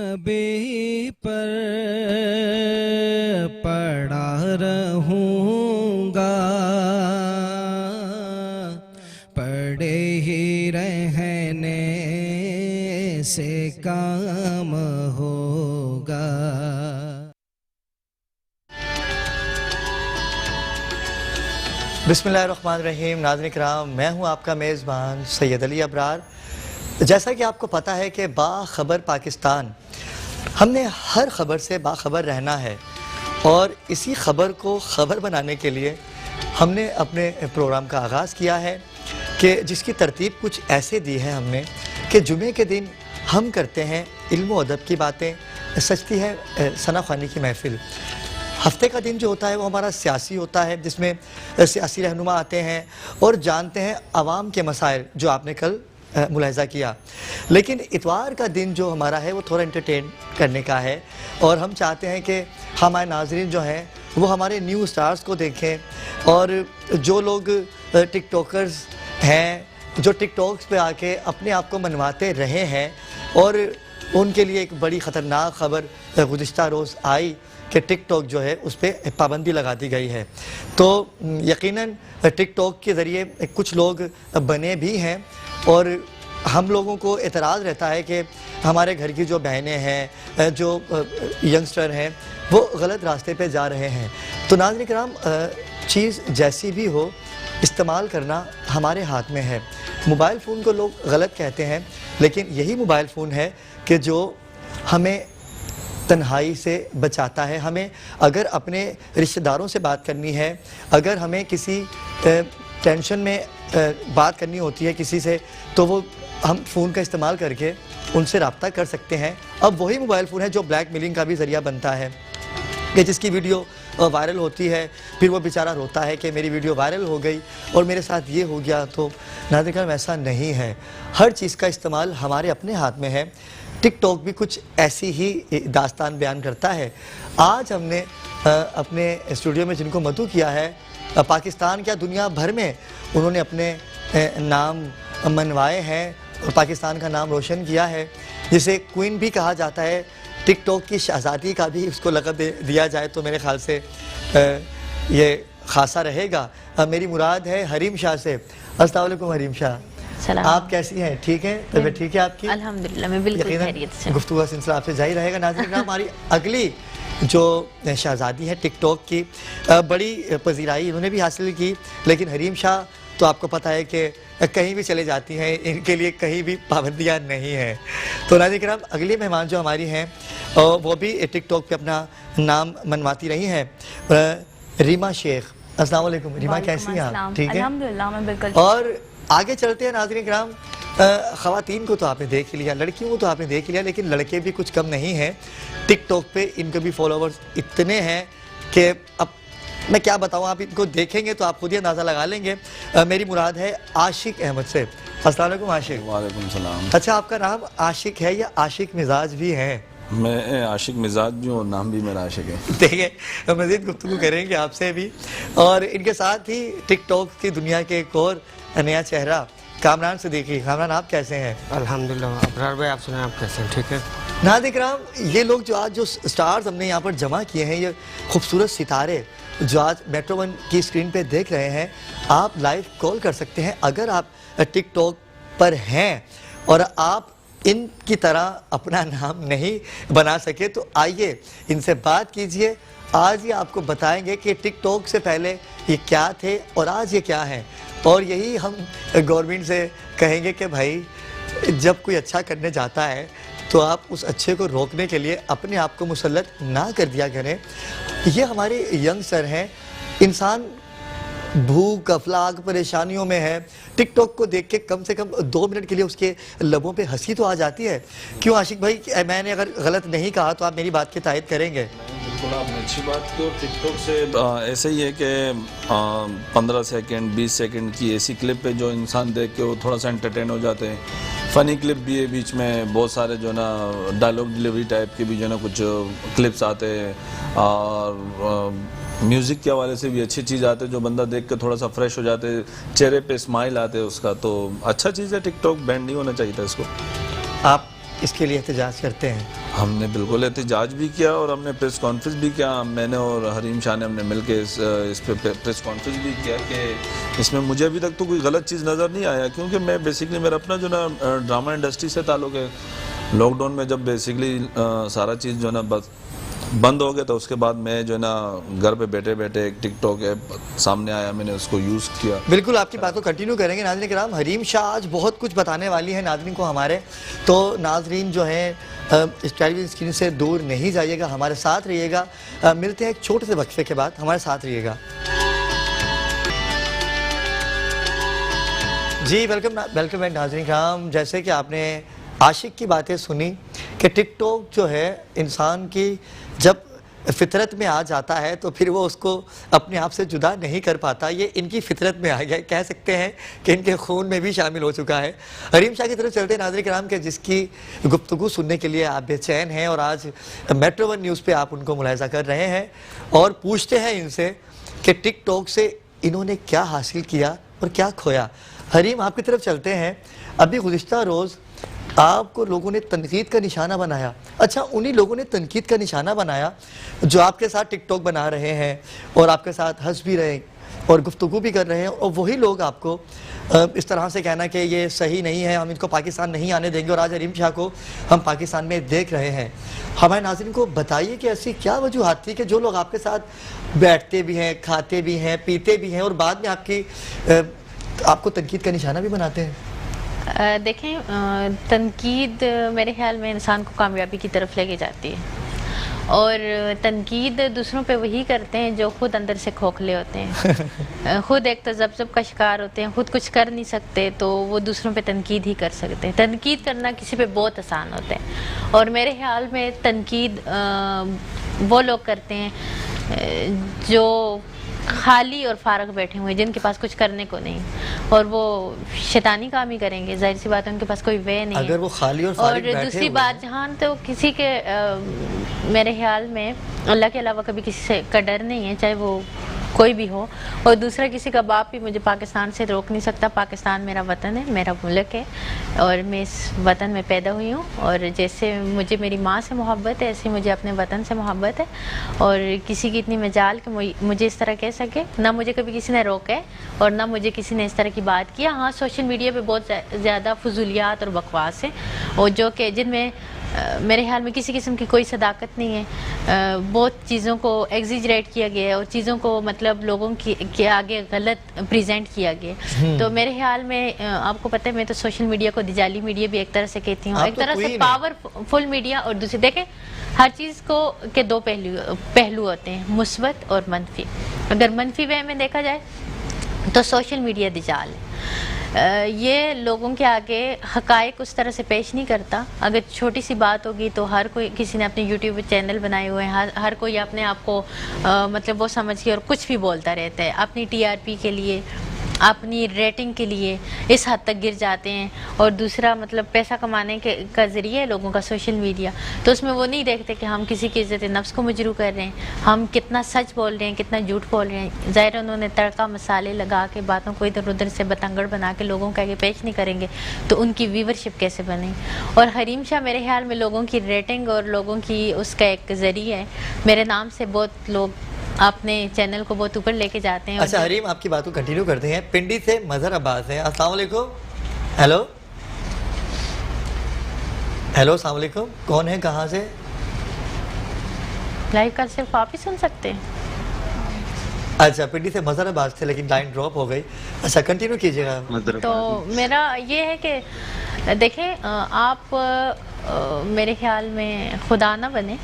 नबी पर पड़ा रहूँगा, पड़े ही रहने से काम होगा। बिस्मिल्लाहिर्रहमानिर्रहीम। नाज़रीन किराम, मैं हूं आपका मेज़बान सैयद अली अबरार। जैसा कि आपको पता है कि बाखबर पाकिस्तान, हमने हर ख़बर से बाखबर रहना है और इसी ख़बर को ख़बर बनाने के लिए हमने अपने प्रोग्राम का आगाज़ किया है कि जिसकी तरतीब कुछ ऐसे दी है हमने कि जुमे के दिन हम करते हैं इल्म व अदब की बातें, सजती है सना ख़वानी की महफ़िल। हफ्ते का दिन जो होता है वो हमारा सियासी होता है, जिसमें सियासी रहनुमा आते हैं और जानते हैं आवाम के मसाइल, जो आपने कल मुलाहिज़ा किया। लेकिन इतवार का दिन जो हमारा है वो थोड़ा एंटरटेन करने का है और हम चाहते हैं कि हमारे नाज़रीन जो हैं वो हमारे न्यू स्टार्स को देखें और जो लोग टिकटॉकर्स हैं, जो टिकटॉक्स पे आके अपने आप को मनवाते रहे हैं, और उनके लिए एक बड़ी ख़तरनाक ख़बर गुज़िश्ता रोज़ आई कि टिकटॉक जो है उस पर पाबंदी लगा दी गई है। तो यकीनन टिकटॉक के ज़रिए कुछ लोग बने भी हैं और हम लोगों को एतराज़ रहता है कि हमारे घर की जो बहनें हैं, जो यंगस्टर हैं, वो गलत रास्ते पे जा रहे हैं। तो नाज़रीन किराम, चीज़ जैसी भी हो, इस्तेमाल करना हमारे हाथ में है। मोबाइल फ़ोन को लोग गलत कहते हैं, लेकिन यही मोबाइल फ़ोन है कि जो हमें तन्हाई से बचाता है। हमें अगर अपने रिश्तेदारों से बात करनी है, अगर हमें किसी टेंशन में बात करनी होती है किसी से, तो वो हम फ़ोन का इस्तेमाल करके उनसे रब्ता कर सकते हैं। अब वही मोबाइल फ़ोन है जो ब्लैकमेलिंग का भी ज़रिया बनता है कि जिसकी वीडियो वायरल होती है, फिर वो बेचारा रोता है कि मेरी वीडियो वायरल हो गई और मेरे साथ ये हो गया। तो नाज़रीन किराम, ऐसा नहीं है। हर चीज़ का इस्तेमाल हमारे अपने हाथ में है। टिकटॉक भी कुछ ऐसी ही दास्तान बयान करता है। आज हमने अपने स्टूडियो में जिनको मदऊ किया है, पाकिस्तान क्या दुनिया भर में उन्होंने अपने नाम मनवाए हैं और पाकिस्तान का नाम रोशन किया है, जिसे क्वीन भी कहा जाता है। टिकटॉक की शहज़ादी का भी उसको लक़ब दिया जाए तो मेरे ख़्याल से ये खासा रहेगा। मेरी मुराद है हरीम शाह से। अस्सलाम वालेकुम हरीम शाह, आप कैसी हैं? ठीक हैं? तबीयत ठीक है आपकी? अल्हम्दुलिल्लाह, मैं बिल्कुल खैरियत से। गुफ्तगू का सिलसिला आपसे जारी रहेगा। नाज़रीन, हमारी अगली जो शहज़ादी है टिकटॉक की, बड़ी पजीराई इन्होंने भी हासिल की, लेकिन हरीम शाह तो आपको पता है कि कहीं भी चले जाती हैं, इनके लिए कहीं भी पाबंदियाँ नहीं हैं। तो नाज़रीन किराम, अगली मेहमान जो हमारी हैं वो भी टिकटॉक पे अपना नाम मनवाती रही हैं, रीमा शेख। अस्सलाम वालेकुम रीमा, कैसी हैं आप? ठीक है, अल्हम्दुलिल्लाह, मैं बिल्कुल। और आगे चलते हैं नाज़रीन किराम। ख़वातीन को तो आपने देख ही लिया, लड़कियों को तो आपने देख ही लिया, लेकिन लड़के भी कुछ कम नहीं हैं। टिकटॉक पे इनके भी फॉलोवर्स इतने हैं कि अब मैं क्या बताऊँ, आप इनको देखेंगे तो आप खुद ही अंदाज़ा लगा लेंगे। मेरी मुराद है आशिक अहमद से। अस्सलाम वालेकुम आशिक। वालेकुम सलाम। अच्छा, आपका नाम आशिक है या आशिक मिजाज भी है? मैं आशिक मिजाज भी हूँ, नाम भी मेरा आशिक है। ठीक है, मज़ीद गुफ्तगू करेंगे आपसे भी। और इनके साथ ही टिकटॉक की दुनिया के एक और नया चेहरा कामरान सिद्दीकी। कामरान, आप कैसे हैं? अल्हम्दुलिल्लाह। अबरार भाई, आप सुनाएं, आप कैसे हैं? ठीक है। नाज़रीन किराम, ये लोग जो आज जो स्टार्स हमने यहाँ पर जमा किए हैं, ये खूबसूरत सितारे जो आज मेट्रो वन की स्क्रीन पे देख रहे हैं, आप लाइव कॉल कर सकते हैं। अगर आप टिकटॉक पर हैं और आप इनकी तरह अपना नाम नहीं बना सके, तो आइए इनसे बात कीजिए। आज ये आपको बताएंगे कि टिकटॉक से पहले ये क्या थे और आज ये क्या है। और यही हम गवर्नमेंट से कहेंगे कि भाई, जब कोई अच्छा करने जाता है तो आप उस अच्छे को रोकने के लिए अपने आप को मुसल्लत ना कर दिया करें। ये हमारे यंगस्टर हैं, इंसान भूख अफलाक परेशानियों में है, टिकटॉक को देख के कम से कम 2 मिनट के लिए उसके लबों पे हंसी तो आ जाती है। क्यों आशिक भाई, मैंने अगर गलत नहीं कहा तो आप मेरी बात की तायद करेंगे? बिल्कुल, आपने अच्छी बात की। और टिकटॉक से ऐसे ही है कि 15 सेकंड 20 सेकंड की ऐसी क्लिप है जो इंसान देख के वो थोड़ा सा एंटरटेन हो जाते हैं। फ़नी क्लिप भी है, बीच में बहुत सारे जो ना डायलॉग डिलीवरी टाइप के भी जो ना कुछ क्लिप्स आते हैं, और म्यूज़िक के हवाले से भी अच्छी चीज़ आते हैं जो बंदा देख के थोड़ा सा फ्रेश हो जाते, चेहरे पे स्माइल आते हैं उसका। तो अच्छा चीज़ है टिकटॉक, बैंड नहीं होना चाहिए था इसको। आप इसके लिए एहतजाज करते हैं? हमने बिल्कुल एहतजाज भी किया और हमने प्रेस कॉन्फ्रेंस भी किया। मैंने और हरीम शाह ने हमने मिलकर इस पे प्रेस कॉन्फ्रेंस भी किया कि इसमें मुझे अभी तक तो कोई गलत चीज़ नज़र नहीं आया, क्योंकि मैं बेसिकली मेरा अपना जो ना ड्रामा इंडस्ट्री से ताल्लुक़ है। लॉकडाउन में जब बेसिकली सारा चीज़ जो ना बस बंद हो गया, तो उसके बाद मैं जो है ना घर पे बैठे बैठे एक टिकटॉक ऐप सामने आया, मैंने उसको यूज़ किया। बिल्कुल आपकी बात को कंटिन्यू करेंगे नाज़रीन किराम। हरीम शाह आज बहुत कुछ बताने वाली है नाज़रीन को हमारे, तो नाज़रीन जो है इस टेलीविजन स्क्रीन से दूर नहीं जाइएगा, हमारे साथ रहिएगा। मिलते हैं एक छोटे से वक्फे के बाद, हमारे साथ रहिएगा। जी वेलकम बैक नाज़रीन किराम। जैसे कि आपने आशिक की बातें सुनी कि टिकटॉक जो है इंसान की जब फितरत में आ जाता है तो फिर वो उसको अपने आप से जुदा नहीं कर पाता। ये इनकी फितरत में आ गया, कह सकते हैं कि इनके खून में भी शामिल हो चुका है। हरीम शाह की तरफ चलते हैं नाज़रीन किराम के, जिसकी गुफ्तगू सुनने के लिए आप बेचैन हैं और आज मेट्रो 1 न्यूज़ पे आप उनको मुलाहिज़ा कर रहे हैं और पूछते हैं इनसे कि टिकटॉक से इन्होंने क्या हासिल किया और क्या खोया। हरीम आपकी तरफ चलते हैं। अभी गुज़िश्ता रोज़ आपको लोगों ने तनकीद का निशाना बनाया। अच्छा, उन्हीं लोगों ने तनकीद का निशाना बनाया जो आपके साथ टिकटॉक बना रहे हैं और आपके साथ हंस भी रहे और गुफ्तगू भी कर रहे हैं, और वही लोग आपको इस तरह से कहना कि ये सही नहीं है, हम इनको पाकिस्तान नहीं आने देंगे, और आज हरीम शाह को हम पाकिस्तान में देख रहे हैं। हमारे नाज़रीन को बताइए कि ऐसी क्या वजूहत थी कि जो लोग आपके साथ बैठते भी हैं, खाते भी हैं, पीते भी हैं और बाद में आपको तनकीद का निशाना भी बनाते हैं? देखें, तनकीद मेरे ख्याल में इंसान को कामयाबी की तरफ लेके जाती है, और तनकीद दूसरों पे वही करते हैं जो खुद अंदर से खोखले होते हैं। खुद एक तजब्जुब का शिकार होते हैं, खुद कुछ कर नहीं सकते, तो वो दूसरों पे तनकीद ही कर सकते हैं। तनकीद करना किसी पे बहुत आसान होता है, और मेरे ख्याल में तनकीद वो लोग करते हैं जो खाली और फारग बैठे हुए, जिनके पास कुछ करने को नहीं, और वो शैतानी काम ही करेंगे। जाहिर सी बात है, उनके पास कोई वे नहीं है। अगर वो खाली और फारग बैठे दूसरी बात, जहाँ तो किसी के मेरे ख्याल में अल्लाह के अलावा कभी किसी से का डर नहीं है, चाहे वो कोई भी हो, और दूसरा किसी का बाप भी मुझे पाकिस्तान से रोक नहीं सकता। पाकिस्तान मेरा वतन है, मेरा मुल्क है, और मैं इस वतन में पैदा हुई हूँ, और जैसे मुझे मेरी माँ से मोहब्बत है, ऐसे मुझे अपने वतन से मोहब्बत है, और किसी की इतनी मजाल कि मुझे इस तरह कह सके, ना मुझे कभी किसी ने रोका है और ना मुझे किसी ने इस तरह की बात किया। हाँ, सोशल मीडिया पे बहुत ज़्यादा फजूलियात और बकवास है, और जो कि जिनमें मेरे ख्याल में किसी किस्म की कोई सदाकत नहीं है। बहुत चीज़ों को एग्जिजरेट किया गया है और चीज़ों को मतलब लोगों के आगे गलत प्रेजेंट किया गया। तो मेरे ख्याल में आपको पता है, मैं तो सोशल मीडिया को दिजाली मीडिया भी एक तरह से कहती हूँ, एक तरह से पावरफुल मीडिया, और दूसरी देखें हर चीज़ को के दो पहलू होते हैं, मुस्बत और मनफी। अगर मनफी वे में देखा जाए तो सोशल मीडिया दिजाल है। ये लोगों के आगे हकायक उस तरह से पेश नहीं करता। अगर छोटी सी बात होगी तो हर कोई, किसी ने अपने यूट्यूब चैनल बनाए हुए हैं, हर कोई अपने आप को मतलब वो समझ के और कुछ भी बोलता रहता है, अपनी टीआरपी के लिए, अपनी रेटिंग के लिए इस हद तक गिर जाते हैं। और दूसरा मतलब पैसा कमाने का ज़रिए लोगों का सोशल मीडिया, तो उसमें वो नहीं देखते कि हम किसी की इज़्ज़त नफ्स को मजरू कर रहे हैं, हम कितना सच बोल रहे हैं, कितना झूठ बोल रहे हैं। ज़ाहिर उन्होंने तड़का मसाले लगा के बातों को इधर उधर से बतंगड़ बना के लोगों के आगे पेश नहीं करेंगे, तो उनकी व्यूवरशिप कैसे बनेगी। और हरीम शाह मेरे ख्याल में लोगों की रेटिंग और लोगों की उसका एक ज़रिया है। मेरे नाम से बहुत लोग अपने चैनल को बहुत ऊपर लेके जाते हैं। अच्छा हरीम, आपकी बात को कंटिन्यू करते हैं। पिंडी से मजहर अब्बास हैं। अस्सलाम वालेकुम। हेलो हेलो, अस्सलाम वालेकुम। कौन है, कहाँ से? लाइव का सिर्फ आप ही सुन सकते हैं। अच्छा, पिंडी से मजहर अब्बास थे, लेकिन लाइन ड्रॉप हो गई। अच्छा, कंटिन्यू कीजिएगा। तो मेरा ये है कि देखें, आप मेरे ख्याल में खुदा ना बने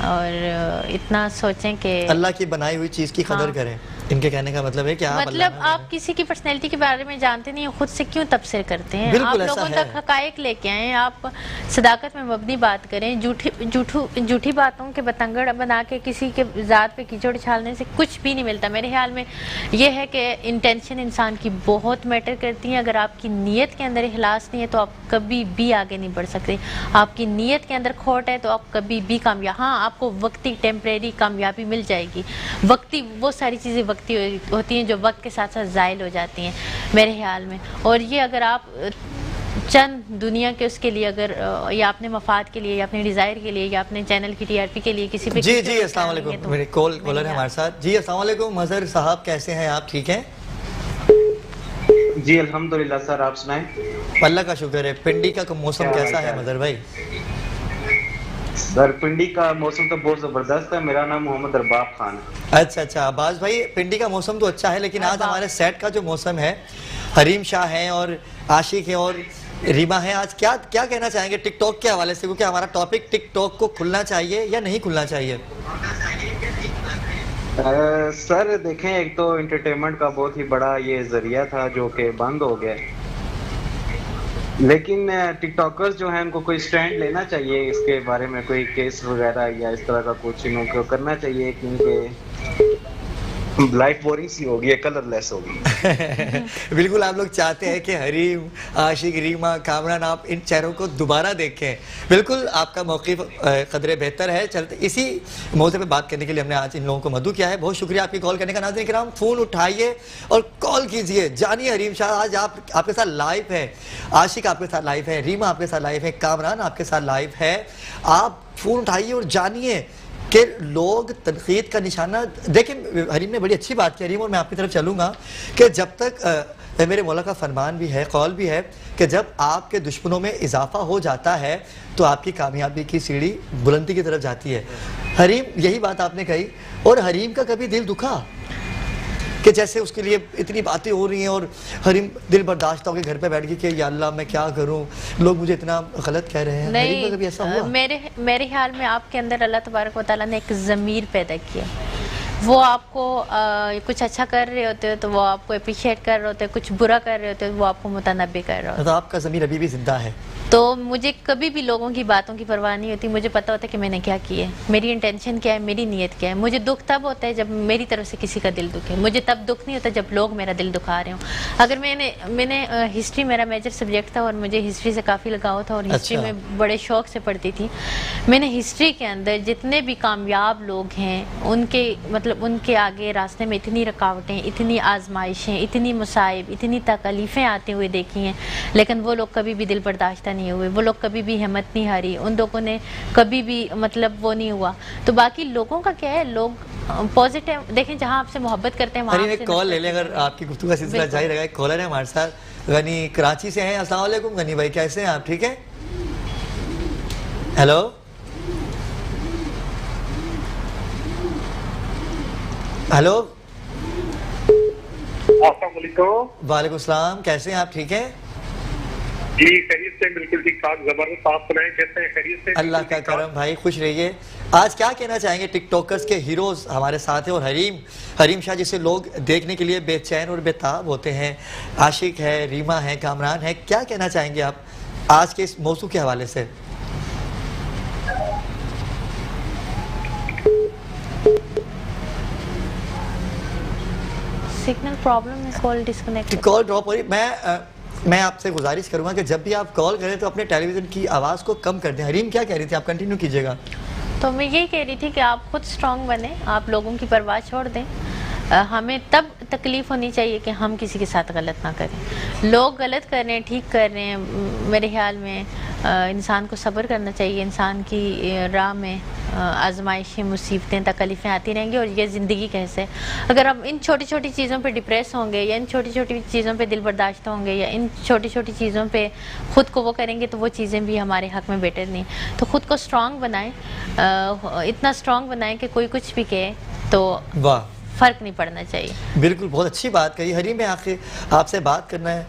और इतना सोचें कि अल्लाह की बनाई हुई चीज़ की कदर करें। इनके कहने का मतलब है कि मतलब आप किसी की पर्सनैलिटी के बारे में जानते नहीं, खुद से क्यों तबसर करते हैं? आप लोगों तक हकायक लेके आए, आप सदाकत में मबनी बात करें। झूठी बातों के बतंगड़ बना के किसी के ज़ात पे कीचड़ छालने से कुछ भी नहीं मिलता। मेरे ख्याल में ये है कि इंटेंशन इंसान की बहुत मैटर करती है। अगर आपकी नीयत के अंदर इखलास नहीं है तो आप कभी भी आगे नहीं बढ़ सकते। आपकी नीयत के अंदर खोट है तो आप कभी भी कामयाब, हाँ आपको वक्ती टेम्परेरी कामयाबी मिल जाएगी, वक्ती वो सारी चीज़ें होती हैं जो वक्त के साथ साथ ज़ायल हो जाती हैं मेरे ख्याल में। और ये अगर आप चंद दुनिया के उसके लिए अगर या अपने मफाद के लिए या अपने डिज़ायर के लिए या अपने चैनल की टीआरपी के लिए किसी पे जी जी, अस्सलाम वालेकुम। मेरे कॉलर है हमारे साथ। जी अस्सलाम वालेकुम मजहर साहब, कैसे हैं आप? ठीक हैं जी अल्हम्दुलिल्लाह सर, आप सुनाएं। अल्लाह का शुक्र है। पिंडी का मौसम कैसा है मजहर भाई? सर पिंडी का मौसम तो बहुत जबरदस्त है। मेरा नाम मोहम्मद अरबाब खान है। अच्छा अच्छा अब्बास भाई, पिंडी का मौसम तो अच्छा है, लेकिन आज हमारे सेट का जो मौसम है, हरीम शाह हैं और आशिक हैं और रीमा है, आज क्या क्या कहना चाहेंगे टिकटॉक के हवाले से? क्योंकि हमारा टॉपिक टिकटॉक को खुलना चाहिए या नहीं खुलना चाहिए? सर देखें, एक तो एंटरटेनमेंट का बहुत ही बड़ा ये जरिया था जो कि बंद हो गया, लेकिन टिकटॉकर्स जो हैं उनको कोई स्टैंड लेना चाहिए इसके बारे में, कोई केस वगैरह या इस तरह का कुछ इनको करना चाहिए, क्योंकि लाइफ बोरिंग सी होगी है, कलरलेस होगी। बिल्कुल, आप लोग चाहते हैं कि हरीम, आशिक, रीमा, कामरान, आप इन चेहरों को दोबारा देखें। बिल्कुल आपका मौक़िफ़ कदरे बेहतर है। चलते इसी मौज़े पे बात करने के लिए हमने आज इन लोगों को मदऊ किया है। बहुत शुक्रिया आपकी कॉल करने का। नाज़रीन किराम, फ़ोन उठाइए और कॉल कीजिए। जानिए हरीम शाह आज आपके साथ लाइव है, आशिक आपके साथ लाइव है, रीमा आपके साथ लाइव है, कामरान आपके साथ लाइव है। आप फ़ोन उठाइए और जानिए कि लोग तनकीद का निशाना देखें। हरीम ने बड़ी अच्छी बात की हरीम, और मैं आपकी तरफ चलूँगा कि जब तक मेरे मौला का फरमान भी है, कौल भी है कि जब आपके दुश्मनों में इजाफा हो जाता है तो आपकी कामयाबी की सीढ़ी बुलंदी की तरफ जाती है। हरीम यही बात आपने कही। और हरीम का कभी दिल दुखा कि जैसे उसके लिए इतनी बातें हो रही हैं और हरीम दिल बर्दाश्त हो के घर पे बैठ गई कि या अल्लाह मैं क्या करूं, लोग मुझे इतना गलत कह रहे हैं? हरीम का कभी ऐसा हुआ? मेरे ख्याल में आपके अंदर अल्लाह तबारक व तआला ने एक ज़मीर पैदा किया। वो आपको कुछ अच्छा कर रहे होते हो तो वो आपको अप्रिशिएट कर रहे होते हैं, कुछ बुरा कर रहे होते हैं तो वो आपको मुतनब्बे कर रहे होते हैं। तो आपका ज़मीर अभी भी जिंदा है? तो मुझे कभी भी लोगों की बातों की परवाह नहीं होती। मुझे पता होता है कि मैंने क्या किया है, मेरी इंटेंशन क्या है, मेरी नीयत क्या है। मुझे दुख तब होता है जब मेरी तरफ से किसी का दिल दुखे। मुझे तब दुख नहीं होता जब लोग मेरा दिल दुखा रहे हों। अगर मैंने हिस्ट्री मेरा मेजर सब्जेक्ट था और मुझे हिस्ट्री से काफ़ी लगाव था और हिस्ट्री में बड़े शौक से पढ़ती थी। मैंने हिस्ट्री के अंदर जितने भी कामयाब लोग हैं उनके आगे रास्ते में इतनी रुकावटें, इतनी आजमाइशें, इतनी मुसाइब, इतनी तकलीफ़ें आते हुए देखी हैं, लेकिन वो लोग कभी भी दिल बर्दाश्त नहीं हुए, वो लोग कभी भी हिम्मत नहीं हारी, उन लोगों ने कभी भी वो नहीं हुआ। तो बाकी लोगों का क्या है, लोग पॉजिटिव देखें, जहाँ आपसे मोहब्बत करते हैं वहाँ एक कॉल ले लें अगर आपकी गुफ्तगू का सिलसिला जारी रहेगा। एक कॉलर है हमारे साथ, गनी कराची से हैं। अस्सलाम वालेकुम गनी भाई, कैसे हैं आप? ठीक है। हेलो हेलो वालेकुम सलाम, कैसे हैं आप? ठीक है जी, खैरियत से, बिल्कुल ठीक ठाक, जबरदस्त। आप सुनाएं कैसे हैं? खैरियत से? अल्लाह का करम भाई, खुश रहिए। आज क्या कहना चाहेंगे? टिकटॉकर्स के हीरोज हमारे साथ हैं और हरीम शाह जिसे लोग देखने के लिए बेचैन और बेताब होते हैं, आशिक है, रीमा है, कामरान है, क्या कहना चाहेंगे आप आज के इस मौजू के हवाले से? सिग्नल प्रॉब्लम है, कॉल डिस्कनेक्ट, कॉल ड्रॉप हो रही। मैं आपसे गुजारिश करूंगा कि जब भी आप कॉल करें तो अपने टेलीविज़न की आवाज़ को कम कर दें। हरीम क्या कह रही थी, आप कंटिन्यू कीजिएगा। तो मैं यही कह रही थी कि आप खुद स्ट्रांग बने, आप लोगों की परवाह छोड़ दें। हमें तब तकलीफ़ होनी चाहिए कि हम किसी के साथ गलत ना करें। लोग गलत कर रहे हैं, ठीक कर रहे हैं, मेरे ख्याल में इंसान को सब्र करना चाहिए। इंसान की राह में आजमाइशें, मुसीबतें, तकलीफ़ें आती रहेंगी और ये ज़िंदगी कैसे। अगर हम इन छोटी छोटी चीज़ों पे डिप्रेस होंगे या इन छोटी छोटी चीज़ों पे दिल बर्दाश्त होंगे या इन छोटी छोटी चीज़ों पे ख़ुद को वो करेंगे तो वो चीज़ें भी हमारे हक़ में बेटर नहीं। तो ख़ुद को स्ट्रॉन्ग बनाएं, इतना स्ट्रॉन्ग बनाएं कि कोई कुछ भी कहे तो वाह, फ़र्क नहीं पड़ना चाहिए। बिल्कुल, बहुत अच्छी बात कही हरीम। मैं आखिर आपसे बात करना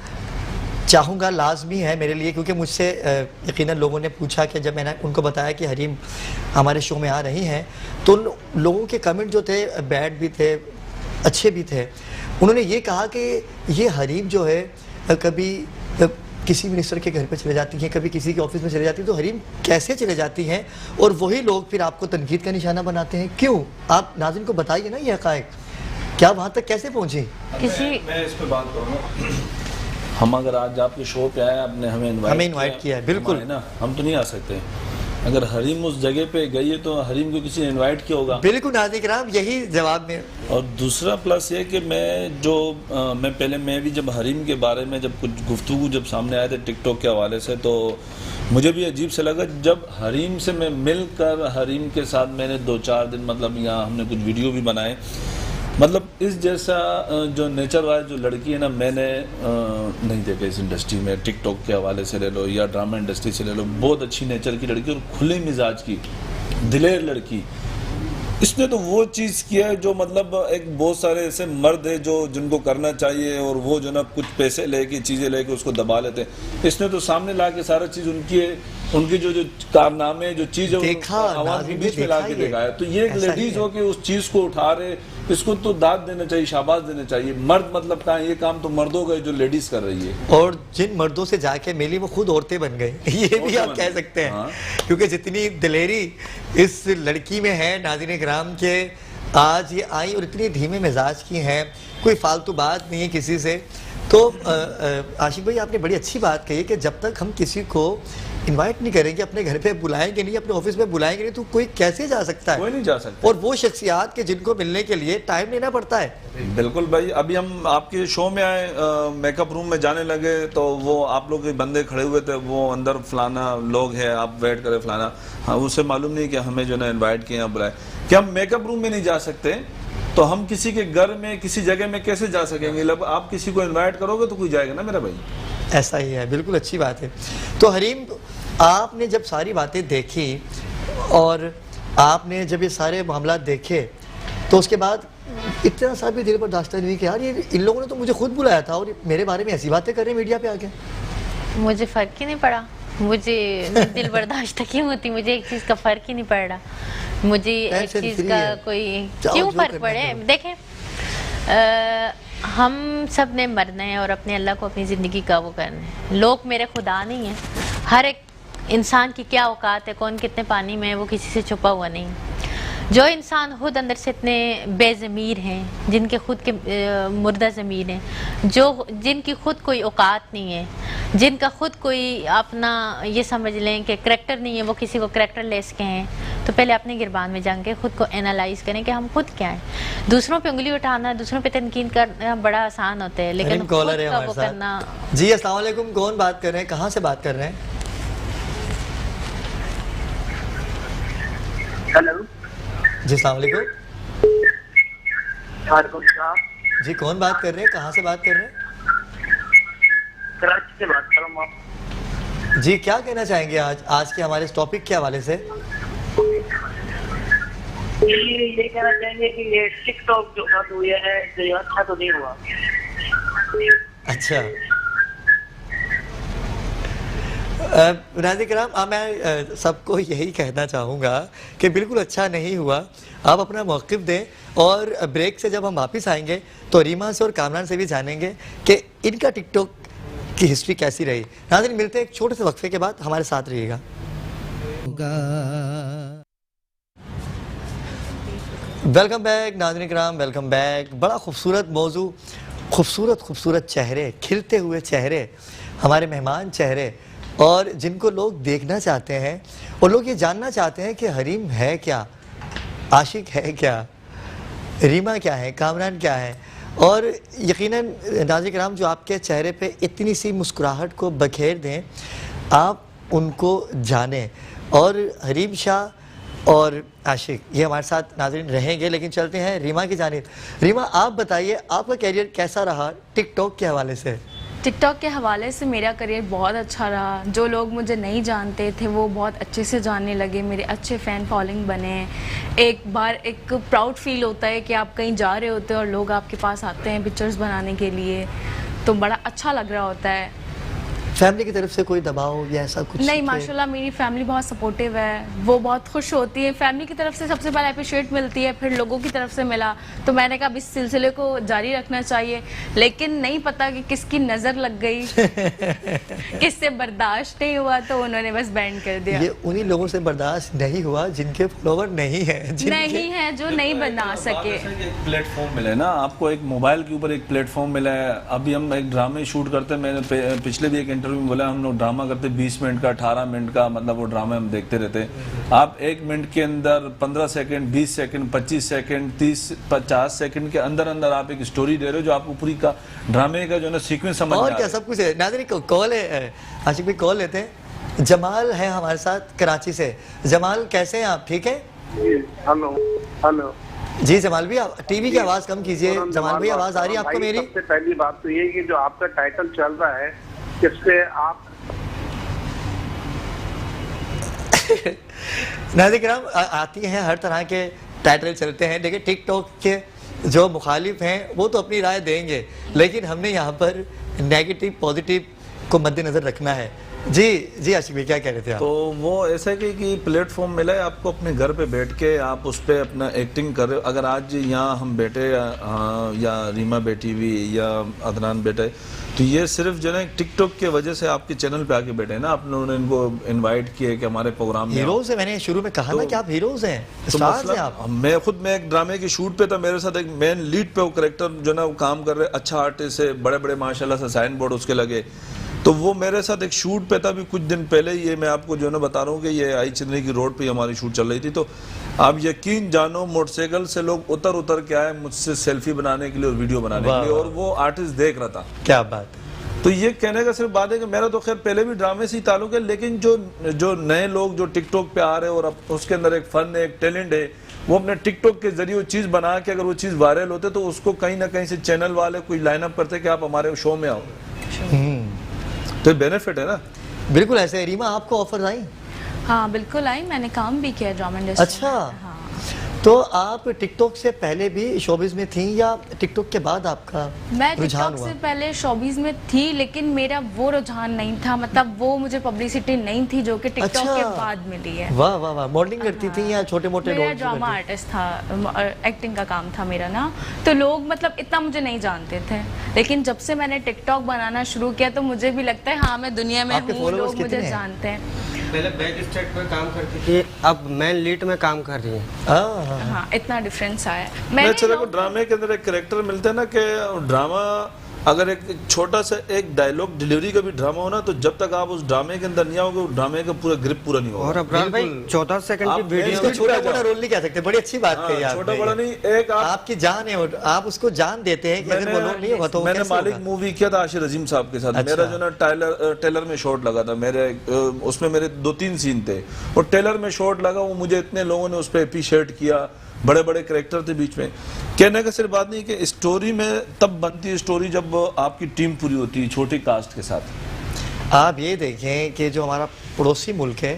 चाहूँगा, लाजमी है मेरे लिए, क्योंकि मुझसे यकीनन लोगों ने पूछा कि जब मैंने उनको बताया कि हरीम हमारे शो में आ रही हैं तो लोगों के कमेंट जो थे बैड भी थे, अच्छे भी थे। उन्होंने ये कहा कि ये हरीम जो है कभी किसी मिनिस्टर के घर पे चले जाती हैं, कभी किसी के ऑफिस में चले जाती हैं, तो हरीम कैसे चले जाती हैं और वही लोग फिर आपको तनकीद का निशाना बनाते हैं, क्यों? आप नाज़रीन को बताइए ना ये हक़ाइक़, क्या वहाँ तक कैसे पहुँची? मैं इस पर बात करूँगा। हम अगर आज आपके शो पे आए, आपने हमें इनवाइट किया है, बिल्कुल ना, हम तो नहीं आ सकते। अगर हरीम उस जगह पे गई है तो हरीम को किसी ने इनवाइट किया होगा। बिल्कुल नाज़रीन किराम, यही जवाब में। और दूसरा प्लस ये कि मैं भी जब हरीम के बारे में जब कुछ गुफ्तगू जब सामने आए थे टिकटॉक के हवाले से, तो मुझे भी अजीब से लगा जब हरीम से मैं मिलकर हरीम के साथ मैंने 2-4 दिन मतलब यहाँ हमने कुछ वीडियो भी बनाए। मतलब इस जैसा जो नेचर वाला जो लड़की है ना, मैंने नहीं देखा इस इंडस्ट्री में। टिकटॉक के हवाले से ले लो या ड्रामा इंडस्ट्री से ले लो, बहुत अच्छी नेचर की लड़की और खुले मिजाज की दिलेर लड़की। इसने तो वो चीज़ किया है जो मतलब एक बहुत सारे ऐसे मर्द है जो जिनको करना चाहिए और वो जो ना कुछ पैसे लेके चीज़ें लेके उसको दबा लेते हैं। इसने तो सामने ला के सारा चीज़ उनकी जो कारनामे जो चीज़ है आवाम के बीच में ला के दिखाया। तो ये एक लेडीज हो के उस चीज़ को उठा रहे, इसको तो दाद देना चाहिए, शाबाश देना चाहिए। मर्द मतलब कहाँ, ये काम तो मर्दों का जो लेडीज कर रही है। और जिन मर्दों से जाके मिली वो खुद औरतें बन गई, ये भी आप कह सकते हैं। क्योंकि जितनी दिलेरी इस लड़की में है नाज़रीन किराम के, आज ये आई और इतनी धीमे मिजाज की हैं, कोई फालतू बात नहीं है किसी से। तो आशिक भाई आपने बड़ी अच्छी बात कही कि जब तक हम किसी को इनवाइट नहीं करेंगे, अपने घर पे बुलाएंगे नहीं, अपने ऑफिस में बुलाएंगे नहीं, तो कोई कैसे जा सकता है? कोई नहीं जा सकता। और वो शख्सियात के जिनको मिलने के लिए टाइम लेना पड़ता है। बिल्कुल भाई, अभी हम आपके शो में आए, मेकअप रूम में जाने लगे तो वो आप लोग के बंदे खड़े हुए थे, वो अंदर फलाना लोग हैं, आप वेट करें फलाना। हाँ, उससे मालूम नहीं कि हमें जो है इन्वाइट किया बुलाए कि हम मेकअप रूम में नहीं जा सकते, तो हम किसी के घर में किसी जगह में कैसे जा सकेंगे? जब आप किसी को इन्वाइट करोगे तो कोई जाएगा ना मेरा भाई। ऐसा ही है, बिल्कुल अच्छी बात है। तो हरीम, आपने जब सारी बातें देखी और आपने जब ये सारे मामला देखे, तो उसके बाद इतना सा भी दिल पर दास्तान हुई कि यार ये इन लोगों ने तो मुझे खुद बुलाया था और मेरे बारे में ऐसी बातें कर रहे हैं मीडिया पे आके। मुझे फ़र्क ही नहीं पड़ा, मुझे दिल बर्दाश्त क्यों होती, मुझे एक चीज़ का फ़र्क ही नहीं पड़ रहा। मुझे एक चीज़ का कोई क्यों फ़र्क पड़े? देखें, हम सब ने मरना है और अपने अल्लाह को अपनी ज़िंदगी का वो करना है। लोग मेरे खुदा नहीं है। हर एक इंसान की क्या औकात है, कौन कितने पानी में है, वो किसी से छुपा हुआ नहीं। जो इंसान खुद अंदर से इतने बेज़मीर हैं, जिनके खुद के मुर्दा ज़मीर हैं, जिनकी खुद कोई औकात नहीं है, जिनका खुद कोई अपना ये समझ लें कि करैक्टर नहीं है, वो किसी को करैक्टर लेस कहें, तो पहले अपने गिरबान में जाके खुद को एनालाइज करें कि हम खुद क्या हैं। दूसरों पे उंगली उठाना, दूसरों पे तनकीद करना बड़ा आसान होता है, लेकिन खुद का वो करना। जी अस्सलाम वालेकुम, कौन बात कर रहे हैं, कहाँ से बात कर रहे हैं? हेलो जी अस्सलाम वालेकुम। जी कौन बात कर रहे हैं, कहाँ से बात कर रहे हैं? कराची से बात कर रहा हूँ आप। जी क्या कहना चाहेंगे आज के हमारे इस टॉपिक के हवाले से? ये कहना चाहेंगे कि ये टिकटॉक जो बात हुई है ये अच्छा तो नहीं हुआ। अच्छा नाज़रीन किराम, मैं सबको यही कहना चाहूँगा कि बिल्कुल अच्छा नहीं हुआ। आप अपना मौक़िफ़ दें और ब्रेक से जब हम वापस आएंगे तो रीमा से और कामरान से भी जानेंगे कि इनका टिकटॉक की हिस्ट्री कैसी रही। नाज़रीन मिलते हैं एक छोटे से वक्फे के बाद, हमारे साथ रहिएगा। वेलकम बैक नाज़रीन किराम, वेलकम बैक। बड़ा खूबसूरत मौजू, खूबसूरत चेहरे, खिलते हुए चेहरे, हमारे मेहमान चेहरे, और जिनको लोग देखना चाहते हैं और लोग ये जानना चाहते हैं कि हरीम है क्या, आशिक है क्या, रीमा क्या है, कामरान क्या है। और यकीनन नाज़रीन किराम, जो आपके चेहरे पे इतनी सी मुस्कुराहट को बखेर दें, आप उनको जानें। और हरीम शाह और आशिक ये हमारे साथ नाज़रीन रहेंगे, लेकिन चलते हैं रीमा की जानिब। रीमा, आप बताइए आपका कैरियर कैसा रहा टिकटॉक के हवाले से? टिकटॉक के हवाले से मेरा करियर बहुत अच्छा रहा। जो लोग मुझे नहीं जानते थे वो बहुत अच्छे से जानने लगे, मेरे अच्छे फ़ैन फॉलोइंग बने। एक बार एक प्राउड फील होता है कि आप कहीं जा रहे होते हैं और लोग आपके पास आते हैं पिक्चर्स बनाने के लिए, तो बड़ा अच्छा लग रहा होता है। फैमिली की तरफ से कोई दबाव या ऐसा कुछ नहीं? माशाल्लाह मेरी फैमिली बहुत सपोर्टिव है, वो बहुत खुश होती है। फैमिली की तरफ से सबसे पहले अप्रिशिएट मिलती है, फिर लोगों की तरफ से मिला, तो मैंने कहा अब इस सिलसिले को जारी रखना चाहिए। लेकिन नहीं पता कि किसकी नज़र लग गई किससे बर्दाश्त नहीं हुआ, तो उन्होंने बस बैंड कर दिया। ये उन्हीं लोगों से बर्दाश्त नहीं हुआ जिनके फॉलोवर नहीं है, जो नहीं बना सके। प्लेटफॉर्म मिले ना आपको, एक मोबाइल के ऊपर एक प्लेटफॉर्म मिला है। अभी हम एक ड्रामे शूट करते हैं, मैंने पिछले भी एक इंटरव्यू इंटरव्यू में बोला हम लोग ड्रामा करते 20 मिनट का 18 मिनट का, मतलब वो ड्रामा हम देखते रहते। आप 1 मिनट के अंदर 15 सेकंड 20 सेकंड 25 सेकंड 30-50 सेकंड के अंदर अंदर आप एक स्टोरी दे रहे हो जो आपको पूरी का ड्रामे का जो है ना सीक्वेंस समझ में और आ क्या रहा है। सब कुछ है। नाज़रीन कॉल है, आशिक भाई कॉल लेते हैं। जमाल है हमारे साथ कराची से। जमाल कैसे हैं आप, ठीक है? हेलो हेलो जी जमाल भी, आप टीवी की आवाज़ कम कीजिए। जमाल भाई आवाज़ आ रही है आपको मेरी? सबसे पहली बात तो ये कि जो आपका टाइटल चल रहा है इस पे आप नाज़रीन आती हैं हर तरह के टाइटल चलते हैं। देखिए टिकटॉक के जो मुखालिफ हैं वो तो अपनी राय देंगे, लेकिन हमने यहाँ पर नेगेटिव पॉजिटिव को मद्देनजर रखना है। जी जी आशिक भाई क्या कह रहे थे आप? तो वो ऐसा है कि प्लेटफॉर्म मिला है आपको, अपने घर पे बैठ के आप उस पर अपना एक्टिंग कर रहे हो। अगर आज यहाँ हम बैठे या रीमा बैठी हुई या अदनान बैठे, तो ये सिर्फ जो है टिकटॉक के वजह से आपके चैनल पे आके बैठे हैं ना। आप लोगों ने इनको इनवाइट किए कि हमारे प्रोग्राम में हीरोज है। मैंने शुरू में कहा ना कि आप हीरोज हैं, तो स्टार्स हैं आप। मैं एक ड्रामे की शूट पे था, मेरे साथ एक मेन लीड पे वो करेक्टर जो ना वो काम कर रहे, अच्छा आर्टिस्ट है, बड़े बड़े माशाल्लाह से साइन बोर्ड उसके लगे। तो वो मेरे साथ एक शूट पे था अभी कुछ दिन पहले। ये मैं आपको जो है ना बता रहा हूँ कि ये आई चंद्री की रोड पे हमारी शूट चल रही थी। तो आप यकीन जानो मोटरसाइकिल से लोग उतर के आए मुझसे सेल्फी बनाने के लिए और वीडियो बनाने के लिए, और वो आर्टिस्ट देख रहा था। क्या बात है। तो ये कहने का सिर्फ बात है कि मेरा तो खैर पहले भी ड्रामे से ही ताल्लुक है, लेकिन जो नए लोग जो टिकटॉक पे आ रहे हैं और अब उसके अंदर एक फन है, एक टैलेंट है, वो अपने टिकटॉक के जरिए वो चीज़ बना के अगर वो चीज़ वायरल होते तो उसको कहीं ना कहीं से चैनल वाले कोई लाइनअप करते कि आप हमारे शो में आओ, तो बेनिफिट है ना। बिल्कुल ऐसे है। रीमा आपको ऑफर आई? हाँ बिल्कुल आई, मैंने काम भी किया ड्रामा इंडस्ट्री। अच्छा। हाँ। तो आप टिकटॉक से पहले भी शोबिज में थी या टिकटॉक के बाद आपका मैं रुझान टिकटॉक हुआ? से पहले शोबिज में थी, लेकिन मेरा वो रुझान नहीं था, मतलब वो मुझे पब्लिसिटी नहीं थी जो कि टिकटॉक अच्छा। के बाद मिली है। वाह वाह वाह। मॉडलिंग करती थी या छोटे मोटे मेरा रोल? ड्रामा आर्टिस्ट था, एक्टिंग का काम था मेरा ना। तो लोग मतलब इतना मुझे नहीं जानते थे, लेकिन जब से मैंने टिकटॉक बनाना शुरू किया तो मुझे भी लगता है हाँ मैं दुनिया में आपके हूँ, followers लोग मुझे कितने हैं? जानते हैं। पहले बैक स्टेज पे काम करती थी, अब मेन लीड में काम कर रही है। हाँ इतना डिफरेंस आया। मैं चलो को ड्रामे के अंदर एक कैरेक्टर मिलता है ना कि ड्रामा अगर एक छोटा सा एक डायलॉग डिलीवरी का भी ड्रामा हो ना, तो जब तक आप उस ड्रामे के अंदर नहीं आओगे उस ड्रामे का पूरा ग्रिप पूरा नहीं होगा। और अब्रार भाई 14 सेकंड की आप वीडियो इसको में छोटा मोटा रोल नहीं कह सकते। बड़ी अच्छी बात हाँ, कही आपने। छोटा बड़ा नहीं, एक आपकी जान है और आप उसको जान देते हैं कि अगर वो रोल नहीं होगा तो वो मैंने कैसे मालिक होगा? मूवी किया था आशिर अजीम साहब के साथ। अच्छा। मेरा जो ना टेलर में शॉट लगा था, मेरे उसमें मेरे 2-3 सीन थे और टेलर में शॉट लगा, वो मुझे इतने लोगों ने उस पर अप्रिशिएट किया, बड़े बड़े कैरेक्टर थे बीच में। कहने का सिर्फ बात नहीं कि स्टोरी में तब बनती है स्टोरी जब आपकी टीम पूरी होती है छोटी कास्ट के साथ। आप ये देखें कि जो हमारा पड़ोसी मुल्क है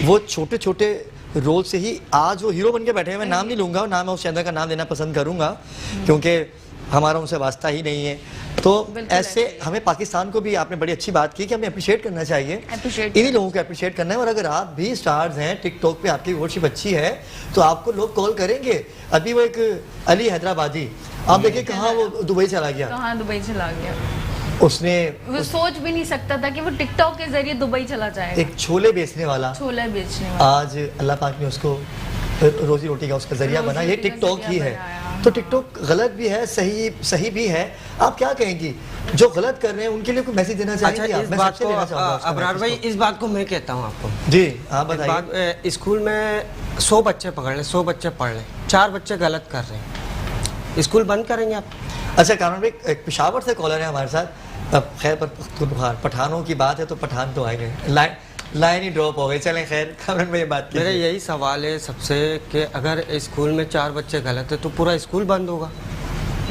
वो छोटे छोटे रोल से ही आज वो हीरो बन के बैठे हैं। मैं नाम नहीं लूंगा, ना मैं उस चैनल का नाम लेना पसंद करूंगा क्योंकि हमारा उनसे वास्ता ही नहीं है। तो ऐसे हमें पाकिस्तान को भी आपने बड़ी अच्छी बात की कि हमें अप्रिशिएट करना चाहिए, इन्हीं लोगों को अप्रिशिएट करना है। और अगर आप भी स्टार्स हैं, टिकटॉक पे आपकी व्यूअरशिप अच्छी है तो आपको लोग कॉल करेंगे। अभी वो एक अली हैदराबादी, आप देखिए कहाँ वो दुबई चला गया। कहाँ दुबई चला गया, उसने वो सोच भी नहीं सकता था कि वो टिकटॉक के जरिए दुबई चला जाएगा। एक छोले बेचने वाला, छोले बेचने वाला आज अल्लाह पाक ने उसको रोजी रोटी का उसका जरिया बना। ये टिकटॉक ही है। तो टिकटॉक गलत भी है, सही भी है। आप क्या कहेंगी जो गलत कर रहे हैं उनके लिए कोई मैसेज देना चाहेंगे? अच्छा, आप? इस मैं बात सबसे को लेना चाहूंगा उसका अब्रार भाई, मैसेज इस बात को मैं कहता हूँ आपको। जी आप एक बताइए। बात, स्कूल में 100 बच्चे पकड़ ले, 100 बच्चे पढ़ ले, 4 बच्चे गलत कर रहे हैं, स्कूल बंद करेंगे आप? अच्छा कानून भाई, एक पेशावर से कॉलर है हमारे साथ। अब खैर पर पठानों की बात है तो पठान तो आएंगे, लाइन ही ड्रॉप हो गई। चलें खैर, कानून में ये बात मेरा यही सवाल है सबसे कि अगर स्कूल में 4 बच्चे गलत है तो पूरा स्कूल बंद होगा।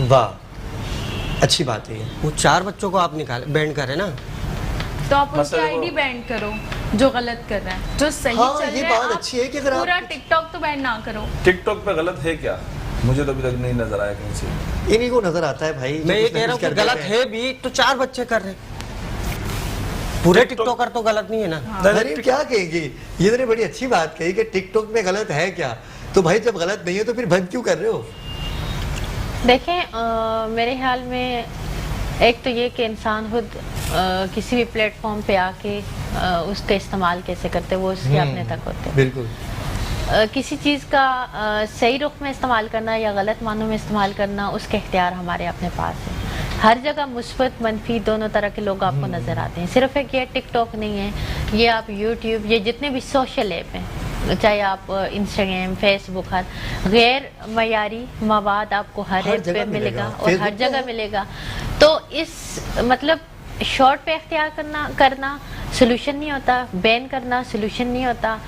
वाह अच्छी बात है ये। वो 4 बच्चों को आप निकाले बैंड करें ना, तो आप उसकी आईडी बैंड करो जो गलत कर रहा है। जो सही हाँ, चल ये रहा है बात आप अच्छी है कि अगर आप- पूरा टिकटॉक तो बैंड ना करो। टिकटॉक पे गलत है क्या? मुझे तो अभी तक नहीं नजर आया कहीं से। इन्हीं को नजर आता है भाई। मैं ये कह रहा हूँ कि गलत है भी तो 4 बच्चे कर रहे हैं, पूरे टिकटॉकर तो गलत नहीं है ना। अरे क्या कहेंगी, ये तो बड़ी अच्छी बात कही कि टिकटॉक में गलत है क्या। तो भाई जब गलत नहीं है तो फिर बंद क्यों कर रहे हो? देखें मेरे ख्याल में एक तो ये कि इंसान खुद किसी भी प्लेटफॉर्म पे आके उसका इस्तेमाल कैसे करते वो उसके अपने तक होते हैं। बिल्कुल। किसी चीज़ का सही रुख में इस्तेमाल करना या गलत मानों में इस्तेमाल करना उसके इख्तियार हमारे अपने पास है। हर जगह मुस्बत मनफी दोनों तरह के लोग आपको नज़र आते हैं। सिर्फ एक ये टिकटॉक नहीं है, ये आप यूट्यूब, ये जितने भी सोशल ऐप हैं, चाहे आप इंस्टाग्राम, फेसबुक, हर गैर मयारी मवाद आपको हर ऐप पे मिलेगा और हर जगह मिलेगा। तो इस मतलब शॉर्ट पे इख्तियार करना सोल्यूशन नहीं होता, बैन करना सोल्यूशन नहीं होता।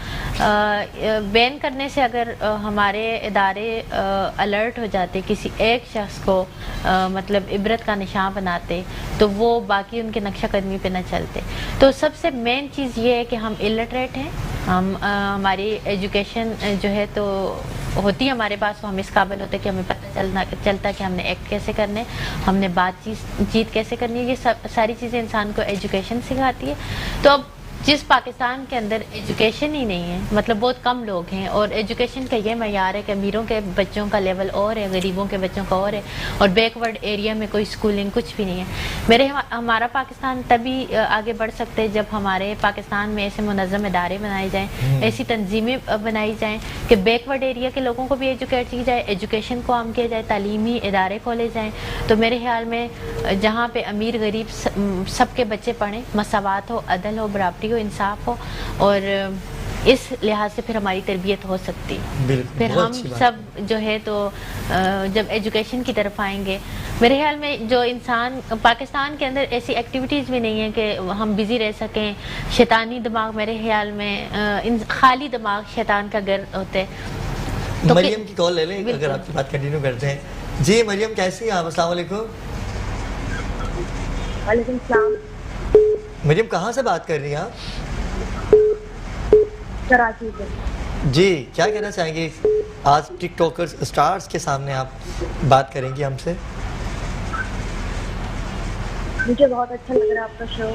बैन करने से अगर हमारे इदारे अलर्ट हो जाते, किसी एक शख्स को मतलब इबरत का निशान बनाते, तो वो बाकी उनके नक्शा कदमी पे न चलते। तो सबसे मेन चीज़ ये है कि हम इलिटरेट हैं, हम हमारी एजुकेशन जो है तो होती है हमारे पास, तो हम इस काबिल होते कि हमें पता चलता कि हमने एक्ट कैसे करने, हमने बातचीत कैसे करनी है। ये सब सारी चीज़ें इंसान को एजुकेशन सिखाती है। तो अब जिस पाकिस्तान के अंदर एजुकेशन ही नहीं है, मतलब बहुत कम लोग हैं, और एजुकेशन का ये मयार है कि अमीरों के बच्चों का लेवल और है, गरीबों के बच्चों का और है, और बैकवर्ड एरिया में कोई स्कूलिंग कुछ भी नहीं है। हमारा पाकिस्तान तभी आगे बढ़ सकते हैं जब हमारे पाकिस्तान में ऐसे मुनज़्ज़म इदारे बनाए जाएँ, ऐसी तंजीमें बनाई जाएँ कि बैकवर्ड एरिया के लोगों को भी एजुकेट की जाए, एजुकेशन को आम किया जाए, तालीमी इदारे खोले जाएँ। तो मेरे ख्याल में जहाँ पे अमीर गरीब सबके बच्चे पढ़ें, मसावात हो, अदल हो, बराबरी हो, इंसाफ हो, और इस लिहाज से फिर हमारी तरबियत हो सकती है। फिर हम सब जो है तो जब एजुकेशन की तरफ आएंगे, मेरे ख्याल में जो इंसान पाकिस्तान के अंदर ऐसी एक्टिविटीज़ भी नहीं है कि हम बिज़ी रह सकें। शैतानी दिमाग मेरे ख्याल में खाली दिमाग शैतान का घर होता है। तो मरियम की कॉल ले लें अगर आपकी बात कंटिन्यू करते हैं। जी मरियम, कैसी हैं आप? अस्सलाम वालेकुम। वालेकुम सलाम। मरियम कहाँ से बात कर रही हैं आप? कराची से। जी, क्या कहना चाहेंगे आज टिकटॉकर्स स्टार्स के सामने आप बात करेंगी हमसे? मुझे बहुत अच्छा लग रहा है आपका show.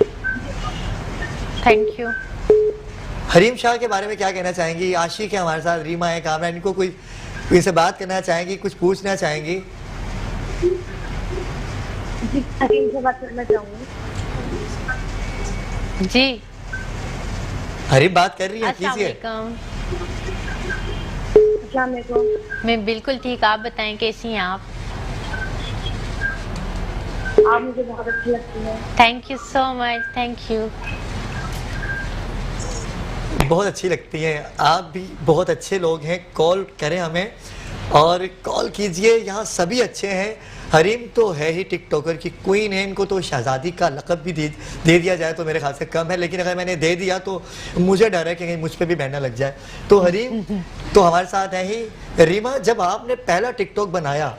Thank you. Hareem Shah के बारे में क्या कहना चाहेंगी? आशिक है हमारे साथ, रीमा है, कामरा, इनको कोई इनसे बात करना चाहेंगी, कुछ पूछना चाहेंगी? जी, हरीम से बात करना चाहूँगी। जी हरीम बात कर रही है, कीजिए। अस्सलाम वालेकुम। मैं बिल्कुल ठीक, आप बताएं कैसी हैं आप? आप मुझे बहुत अच्छी लगती है। Thank you so much, thank you. बहुत अच्छी लगती हैं आप भी, बहुत अच्छे लोग हैं। कॉल करें हमें और कॉल कीजिए, यहाँ सभी अच्छे हैं। हरीम तो है ही टिकटॉकर की क्वीन है, इनको तो शहजादी का लक़ब भी दे दिया जाए तो मेरे ख्याल से कम है, लेकिन अगर मैंने दे दिया तो मुझे डर है कि कहीं मुझ पर भी बहना लग जाए। तो हरीम तो हमारे साथ है ही। रीमा, जब आपने पहला टिकटॉक बनाया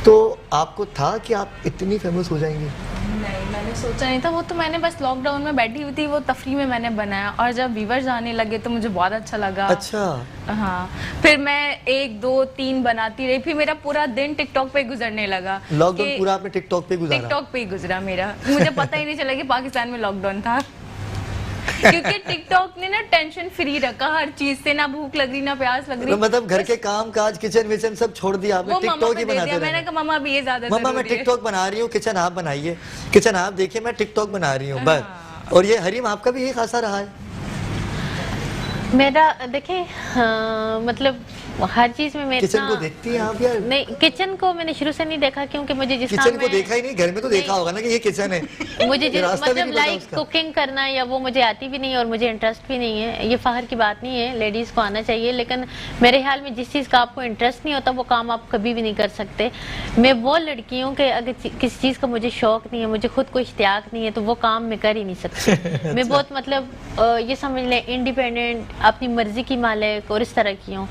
तो आपको था कि आप इतनी फेमस हो जाएंगी? नहीं, मैंने सोचा नहीं था। वो तो मैंने बस लॉकडाउन में बैठी हुई थी, वो तफरी में मैंने बनाया, और जब व्यूअर्स आने लगे तो मुझे बहुत अच्छा लगा। अच्छा। हाँ, फिर मैं 1, 2, 3 बनाती रही, फिर मेरा पूरा दिन टिकटॉक पे गुजरने लगा। लॉकडाउन पूरा आपने टिकटॉक पे गुजारा? टिकटॉक पे ही गुजरा मेरा, मुझे पता ही नहीं चला कि पाकिस्तान में लॉकडाउन था। क्योंकि टिकटॉक ने ना टेंशन फ्री रखा हर चीज से, ना भूख लग रही ना प्यास लग रही। मतलब घर के काम काज, किचन विचन सब छोड़ दिया आपने, टिकटॉक ही बनाते रहे? मैंने कहा मम्मा अभी ये ज्यादा जरूरी है। मम्मा मैं टिकटॉक बना रही हूँ, किचन आप बनाइए, किचन आप देखिए, मैं टिकटॉक बना रही हूँ बस। और ये हरीम आपका भी यही खासा रहा है? मेरा देखें मतलब हर चीज में मैं किचन को देखती हैं आप यार? नहीं, किचन को मैंने शुरू से नहीं देखा, क्योंकि मुझे जिस किचन को देखा ही नहीं, घर में तो देखा होगा ना कि ये किचन है। मुझे मतलब लाइक कुकिंग करना या वो मुझे आती भी नहीं और मुझे इंटरेस्ट भी नहीं है। ये फखर की बात नहीं है, लेडीज को आना चाहिए, लेकिन मेरे ख्याल में जिस चीज़ का आपको इंटरेस्ट नहीं होता वो काम आप कभी भी नहीं कर सकते। मैं वो लड़की हूँ कि अगर किसी चीज़ का मुझे शौक नहीं है, मुझे खुद को इश्तियाक नहीं है, तो वो काम मैं कर ही नहीं सकती। मैं बहुत मतलब ये समझ लें इंडिपेंडेंट, अपनी मर्जी की मालिक और इस तरह की हूँ।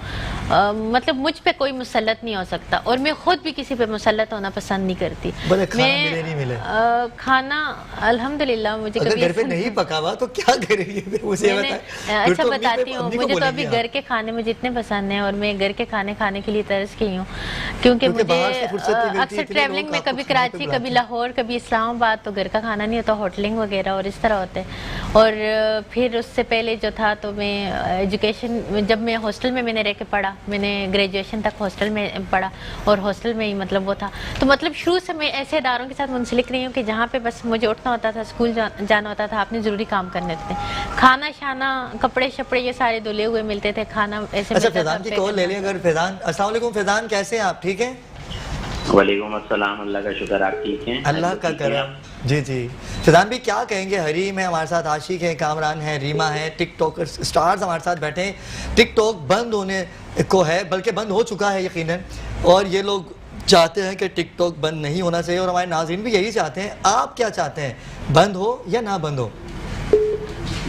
मतलब मुझ पे कोई मुसल्लत नहीं हो सकता, और मैं खुद भी किसी पे मुसल्लत होना पसंद नहीं करती। मैं खाना अल्हम्दुलिल्लाह मुझे अगर कभी घर पे नहीं पका हुआ तो क्या करेंगे मुझे बताएं। अच्छा बताती हूँ, मुझे तो अभी घर के खाने मुझे इतने पसंद हैं और मैं घर के खाने खाने के लिए तरस गई हूँ, क्योंकि मुझे अक्सर ट्रैवलिंग में कभी कराची, कभी लाहौर, कभी इस्लामाबाद, तो घर का खाना नहीं होता, होटलिंग वगैरह और इस तरह होते हैं। और फिर उससे पहले जो था तो मैं एजुकेशन, जब मैं हॉस्टल में मैंने रह के पढ़ा, मैंने ग्रेजुएशन तक हॉस्टल में पढ़ा और हॉस्टल में ही मतलब वो था। तो मतलब शुरू से मैं ऐसे इदारों के साथ मुंसलिक रही हूँ कि जहाँ पे बस मुझे उठना होता था, स्कूल जाना होता था, अपने ज़रूरी काम करने होते थे, खाना शाना, कपड़े शपड़े ये सारे धुले हुए मिलते थे, खाना ऐसे। अच्छा, फैजान की कॉल ले लें अगर। फैजान, अस्सलाम वालेकुम। फैजान कैसे हैं आप? ठीक हैं? वालेकुम अस्सलाम, अल्लाह का शुक्र, आप ठीक हैं? अल्लाह का करम। जी जी, शहजान भी क्या कहेंगे? हरीम है हमारे साथ, आशिक है, कामरान है, रीमा है, टिकटॉकर स्टार्स हमारे साथ बैठे हैं। टिकटॉक बंद होने को है, बल्कि बंद हो चुका है यकीनन, और ये लोग चाहते हैं कि टिकटॉक बंद नहीं होना चाहिए, और हमारे नाज़रीन भी यही चाहते हैं। आप क्या चाहते हैं, बंद हो या ना बंद हो?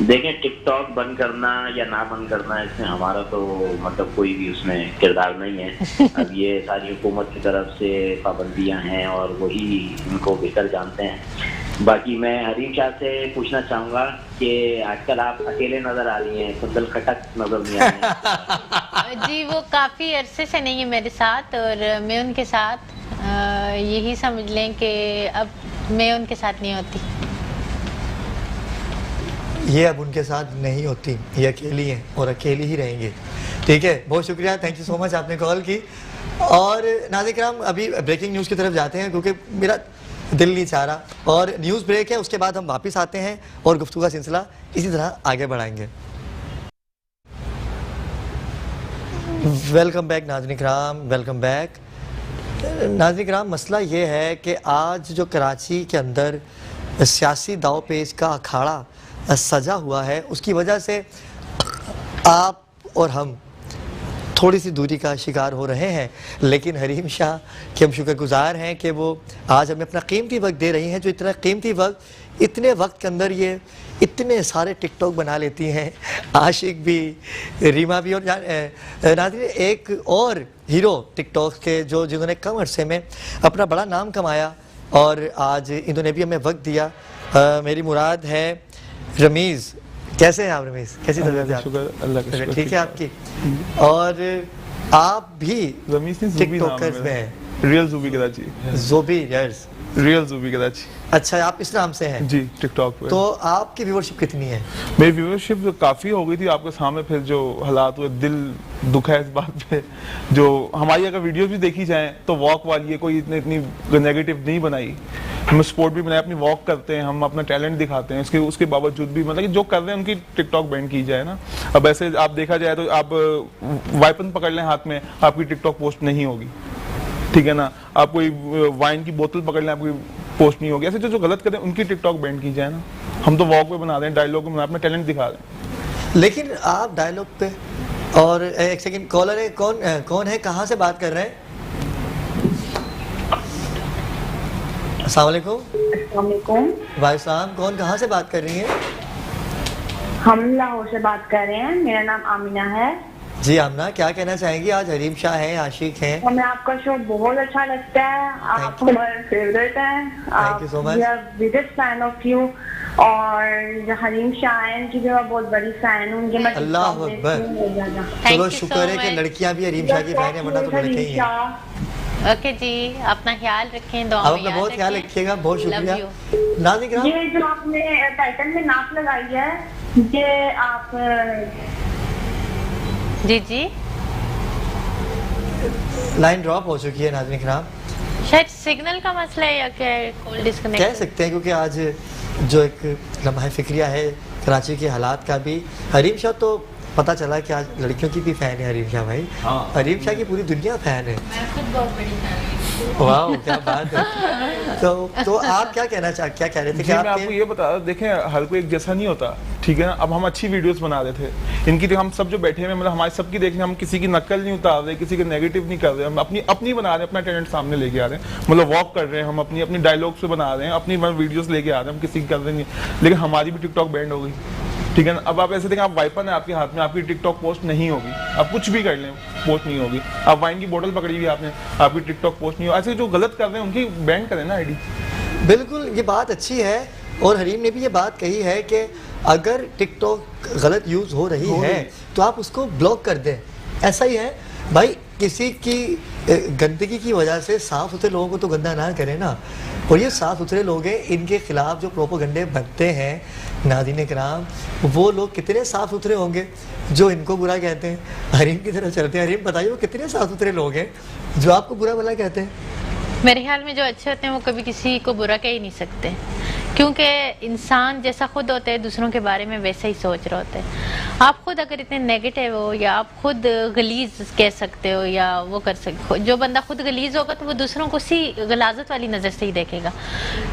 देखें, टिकटॉक बंद करना या ना बंद करना, इसमें हमारा तो मतलब कोई भी उसमें किरदार नहीं है। अब ये सारी हुकूमत की तरफ से पाबंदियां हैं और वही इनको बेहतर जानते हैं। बाकी मैं हरीम शाह से पूछना चाहूँगा कि आजकल आप अकेले नज़र आ रही हैं, कुंदल खटक नज़र नहीं आ रही हैं। जी, वो काफ़ी अरसे से नहीं है मेरे साथ, और मैं उनके साथ यही समझ लें कि अब मैं उनके साथ नहीं होती। ये अब उनके साथ नहीं होती, ये अकेली हैं और अकेली ही रहेंगे। ठीक है, बहुत शुक्रिया, थैंक यू सो मच, आपने कॉल की। और नाज़रीन किराम, अभी ब्रेकिंग न्यूज़ की तरफ जाते हैं, क्योंकि मेरा दिल नहीं चाह रहा, और न्यूज़ ब्रेक है, उसके बाद हम वापस आते हैं और गुफ्तगू का सिलसिला इसी तरह आगे बढ़ाएंगे। वेलकम बैक नाज़रीन किराम, वेलकम बैक। नाज़रीन किराम, मसला ये है कि आज जो कराची के अंदर सियासी दाव पेच का अखाड़ा सजा हुआ है, उसकी वजह से आप और हम थोड़ी सी दूरी का शिकार हो रहे हैं, लेकिन हरीम शाह के हम शुक्रगुजार हैं कि वो आज हमें अपना कीमती वक्त दे रही हैं, जो इतना कीमती वक्त, इतने वक्त के अंदर ये इतने सारे टिकटॉक बना लेती हैं, आशिक भी, रीमा भी, और नाज़रीन एक और हीरो टिकटॉक के जो जिन्होंने कम अरसे में अपना बड़ा नाम कमाया, और आज इन्होंने भी हमें वक्त दिया। मेरी मुराद है रमीज़। कैसे हैं आप रमीज़, कैसी तबीयत है? अल्लाह का शुक्र, ठीक है आपकी? और आप भी रमीज़ टिकटॉकर्स में हैं? Real Zoobi Karachi. Zoobi, yes, real Zoobi Karachi. अच्छा, आप इस नाम से हैं? जी, टिकटॉक पे। तो आपकी व्यूअरशिप कितनी है? मेरी व्यूअरशिप काफ़ी हो गई थी आपके सामने, फिर जो हालात हुए, दिल दुखा है इस बात पे। जो हमारी अगर वीडियोस भी देखी जाएं तो वॉक वाली है, कोई इतनी नेगेटिव नहीं बनाई। हम स्पोर्ट भी बनाए, अपनी वॉक करते हैं, हम अपना टैलेंट दिखाते हैं, उसके बावजूद भी मतलब कि जो कर रहे हैं उनकी टिकटॉक बैन की जाए ना। अब ऐसे आप देखा जाए तो आप वाइपन पकड़ लें हाथ में, आपकी टिकटॉक पोस्ट नहीं होगी, ठीक है ना। आप कोई वाइन की बोतल पकड़ लें, आपकी पोस्ट नहीं होगी। ऐसे जो गलत करें उनकी टिकटॉक बैन की जाए ना। हम तो वॉक पे बना रहे हैं, डायलॉग पे बना, अपना टैलेंट दिखा रहे हैं। लेकिन आप डायलॉग पे, और एक सेकंड, कॉलर है, कौन है, कहाँ से बात कर रहे हैं? अस्सलाम वालेकुम। भाई साहब, कौन कहाँ से बात कर रही हैं? हम लाहौर से बात कर रहे हैं, मेरा नाम आमिना है। जी आमिना, क्या कहना चाहेंगी? आज हरीम शाह हैं, आशिक हैं। हमें आपका शो बहुत अच्छा लगता है, आप हमारे फेवरेट हैं। Thank you so much. We are biggest fan of you. और हरीम शाह हैं, उनकी भी मैं बहुत बड़ी फैन हूँ। अल्लाह अकबर। चलो शुक्र है कि लड़कियां भी हरीम शाह की फैन है, वरना तो लड़के ही हैं। ओके जी, अपना ख्याल रखें, दुआ आप में अपना याद बहुत ख्याल रखें। रखिएगा, बहुत शुक्रिया। नाज़रीन, ये जो आपने टाइटल में नाक लगाई है, ये आप जी जी, लाइन ड्रॉप हो चुकी है नाज़रीन किराम, शायद सिग्नल का मसला है या क्या, कॉल डिस्कनेक्ट कह सकते हैं, क्योंकि आज जो एक लम्हा फिक्रिया है कराची के हालात का भी। हरीम शाह तो पता चला कि आज लड़कियों की भी फैन है हरीम शाह भाई। हाँ। हरीम शाह की पूरी दुनिया फैन है। मैं खुद बहुत बड़ी फैन हूं। वाह, क्या बात है। तो आप क्या कहना क्या कह रहे थे? जी, मैं आपको ये बता रहा, देखें हर कोई एक जैसा नहीं होता, ठीक है ना। अब हम अच्छी वीडियोस बना रहे थे, इनकी हम सब जो बैठे हैं, मतलब हमारे सबकी देख रहे हैं, हम किसी की नकल नहीं उतार रहे, किसी के नेगेटिव नहीं कर रहे, हम अपनी बना रहे हैं, अपना टैलेंट सामने लेके आ रहे हैं, मतलब वॉक कर रहे हैं, हम अपनी डायलॉग से बना रहे हैं, अपनी वीडियोस लेके आ रहे हैं, हम किसी की कर रहे नहीं। लेकिन हमारी भी टिकटॉक बैंड हो गई, ठीक है ना। अब आप ऐसे देखें, आप वाइपन है आपके हाथ में, आपकी टिकटॉक पोस्ट नहीं होगी, आप कुछ भी कर लें पोस्ट नहीं होगी। आप वाइन की बोतल पकड़ी हुई आपने, आपकी टिकटॉक पोस्ट नहीं होगी। ऐसे जो गलत कर रहे हैं उनकी बैन करें ना आईडी। बिल्कुल, ये बात अच्छी है, और हरीम ने भी ये बात कही है कि अगर टिकटॉक गलत यूज़ हो रही है तो आप उसको ब्लॉक कर दें। ऐसा ही है भाई, किसी की गंदगी की वजह से साफ़ सुथरे लोगों को तो गंदा ना करें ना। और ये साफ़ सुथरे लोग हैं, इनके खिलाफ जो प्रोपोगंडे बनते हैं नाज़रीन किराम, वो लोग कितने साफ़ सुथरे होंगे जो इनको बुरा कहते हैं, हरीम की तरफ चलते हैं। हरीम बताइए, वो कितने साफ़ सुथरे लोग हैं जो आपको बुरा भला कहते हैं? मेरे ख्याल में जो अच्छे होते हैं वो कभी किसी को बुरा कह ही नहीं सकते, क्योंकि इंसान जैसा खुद होता है दूसरों के बारे में वैसे ही सोच रहे होते हैं। आप खुद अगर इतने नेगेटिव हो या आप खुद गलीज कह सकते हो या वो कर सकते, जो बंदा खुद गलीज होगा तो वो दूसरों को उसी गलाजत वाली नज़र से ही देखेगा।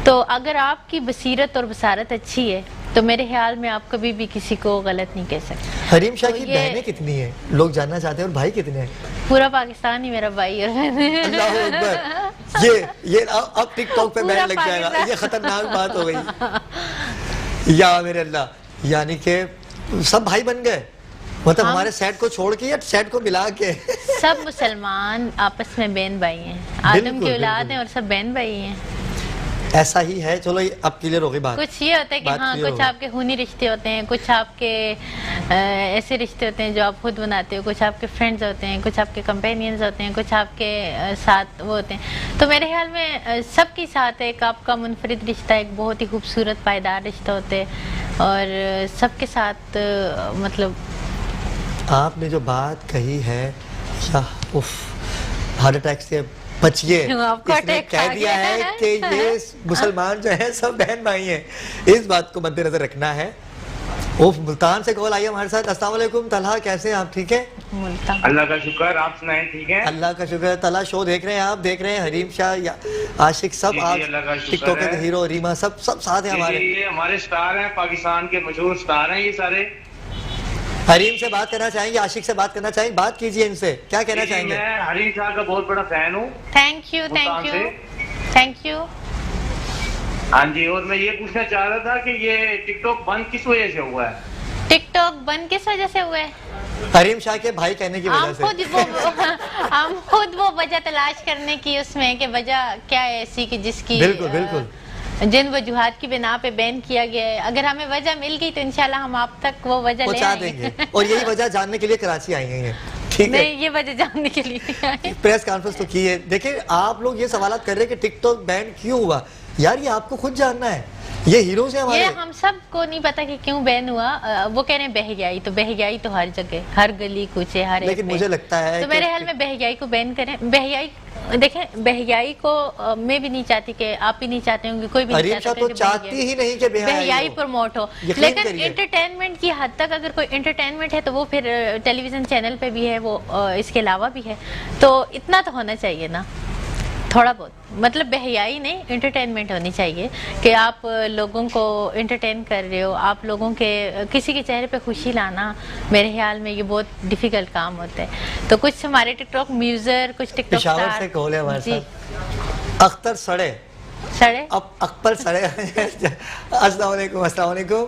तो अगर आपकी बसीरत और बसारत अच्छी है तो मेरे ख्याल में आप कभी भी किसी को गलत नहीं कह सकते। हरीम शाह तो की ये- बहनें कितनी हैं लोग जानना चाहते हैं, और भाई कितने हैं? पूरा पाकिस्तान ही मेरा भाई और बहन है। अल्लाह अकबर। ये अब टिकटॉक पे बैन लग जाएगा, ये खतरनाक बात हो गई। या मेरे अल्लाह, यानी कि सब भाई बन गए, मतलब हमारे सेट को छोड़ के या सेट को मिला के सब मुसलमान आपस में बहन भाई हैं, आदम बिल्कुल, की औलाद हैं और सब बहन भाई हैं। ऐसा ही है। चलो ये अब क्लियर हो गई बात। कुछ ये होता है कि बात हाँ clear हो कुछ गई। आपके खूनी रिश्ते होते हैं, कुछ आपके ऐसे रिश्ते होते हैं जो आप खुद बनाते हो, कुछ आपके फ्रेंड्स होते हैं, कुछ आपके कंपेनियंस होते हैं, कुछ आपके साथ वो होते हैं। तो मेरे ख्याल में सबके साथ एक आपका मुनफरिद रिश्ता एक बहुत ही खूबसूरत पायदार रिश्ता होता है और सबके साथ मतलब आपने जो बात कही है, या उफ, हार्ट अटैक से बचिए। आपको इसने अटैक कह आ दिया गया है है। कि ये मुसलमान जो है सब बहन भाई हैं, इस बात को मद्देनजर रखना है। उफ, मुल्तान से कॉल आई है हमारे साथ। अस्सलाम वालेकुम तलहा, कैसे हैं आप? ठीक है, अल्लाह का शुक्र, आप सुनाएं? ठीक है, अल्लाह का शुक्र है। तलहा शो देख रहे हैं आप? देख रहे हैं हरीम शाह या आशिक सब जी, आज अल्लाह का शुक्र टिकटॉक के है। हीरो रीमा सब साथ हैं हमारे। ये हमारे स्टार हैं, पाकिस्तान के मशहूर स्टार हैं ये सारे। हरीम से बात करना चाहेंगे, आशिक से बात करना चाहेंगे, बात कीजिए इनसे, क्या कहना जी, चाहेंगे? मैं हरीम शाह का बहुत बड़ा फैन हूँ। Thank you Multan thank you से। Thank you. हाँ जी, और मैं ये पूछना चाह रहा था कि ये टिकटॉक बंद किस वजह से हुआ है? टिकटॉक बंद किस वजह से हुआ है? हरीम शाह के भाई कहने की वजह से। हम खुद वो वजह तलाश करने की उसमें कि वजह क्या है ऐसी कि जिसकी बिल्कुल बिल्कुल जिन वजूहात की बिना पे बैन किया गया है, अगर हमें वजह मिल गई तो इंशाल्लाह हम आप तक वो वजह ले पहुंचा आएंगे। देंगे। और यही वजह जानने के लिए कराची आई हैं ये, ठीक है? नहीं, ये वजह जानने के लिए नहीं आए। प्रेस कॉन्फ्रेंस तो की है। देखिए आप लोग ये सवाल कर रहे हैं कि टिकटॉक बैन क्यों हुआ, यार ये आपको खुद जानना है, ये हीरोज हैं हमारे। ये हम सबको नहीं पता कि क्यों बैन हुआ। वो कह रहे हैं बहरियाई, तो बहरियाई तो हर जगह, हर गली कूचे, हर लेकिन एक मुझे पे। लगता है तो कि- मेरे ख्याल में बहरियाई को बैन करें। बहरियाई देखें, बहरियाई को मैं भी नहीं चाहती कि आप भी नहीं चाहते होंगे, कोई भी नहीं हरीम शाह चाहता तो कि चाहती ही नहीं कि बहरियाई हो। प्रमोट हो। यकीन लेकिन करिए। एंटरटेनमेंट की हद तक अगर कोई एंटरटेनमेंट है तो वो फिर टेलीविजन चैनल पे भी है, वो इसके अलावा भी है, तो इतना तो होना चाहिए ना, थोड़ा बहुत, मतलब बेहयाई नहीं, एंटरटेनमेंट होनी चाहिए कि आप लोगों को एंटरटेन कर रहे हो, आप लोगों के किसी के चेहरे पे खुशी लाना मेरे ख्याल में ये बहुत डिफिकल्ट काम होता है। तो कुछ हमारे टिकटॉक म्यूजर, कुछ टिकटॉक पेशावर से कॉल है हमारे साथ। अख्तर सड़े अब अकबर सड़े। अस्सलाम वालेकुम। अस्सलाम वालेकुम।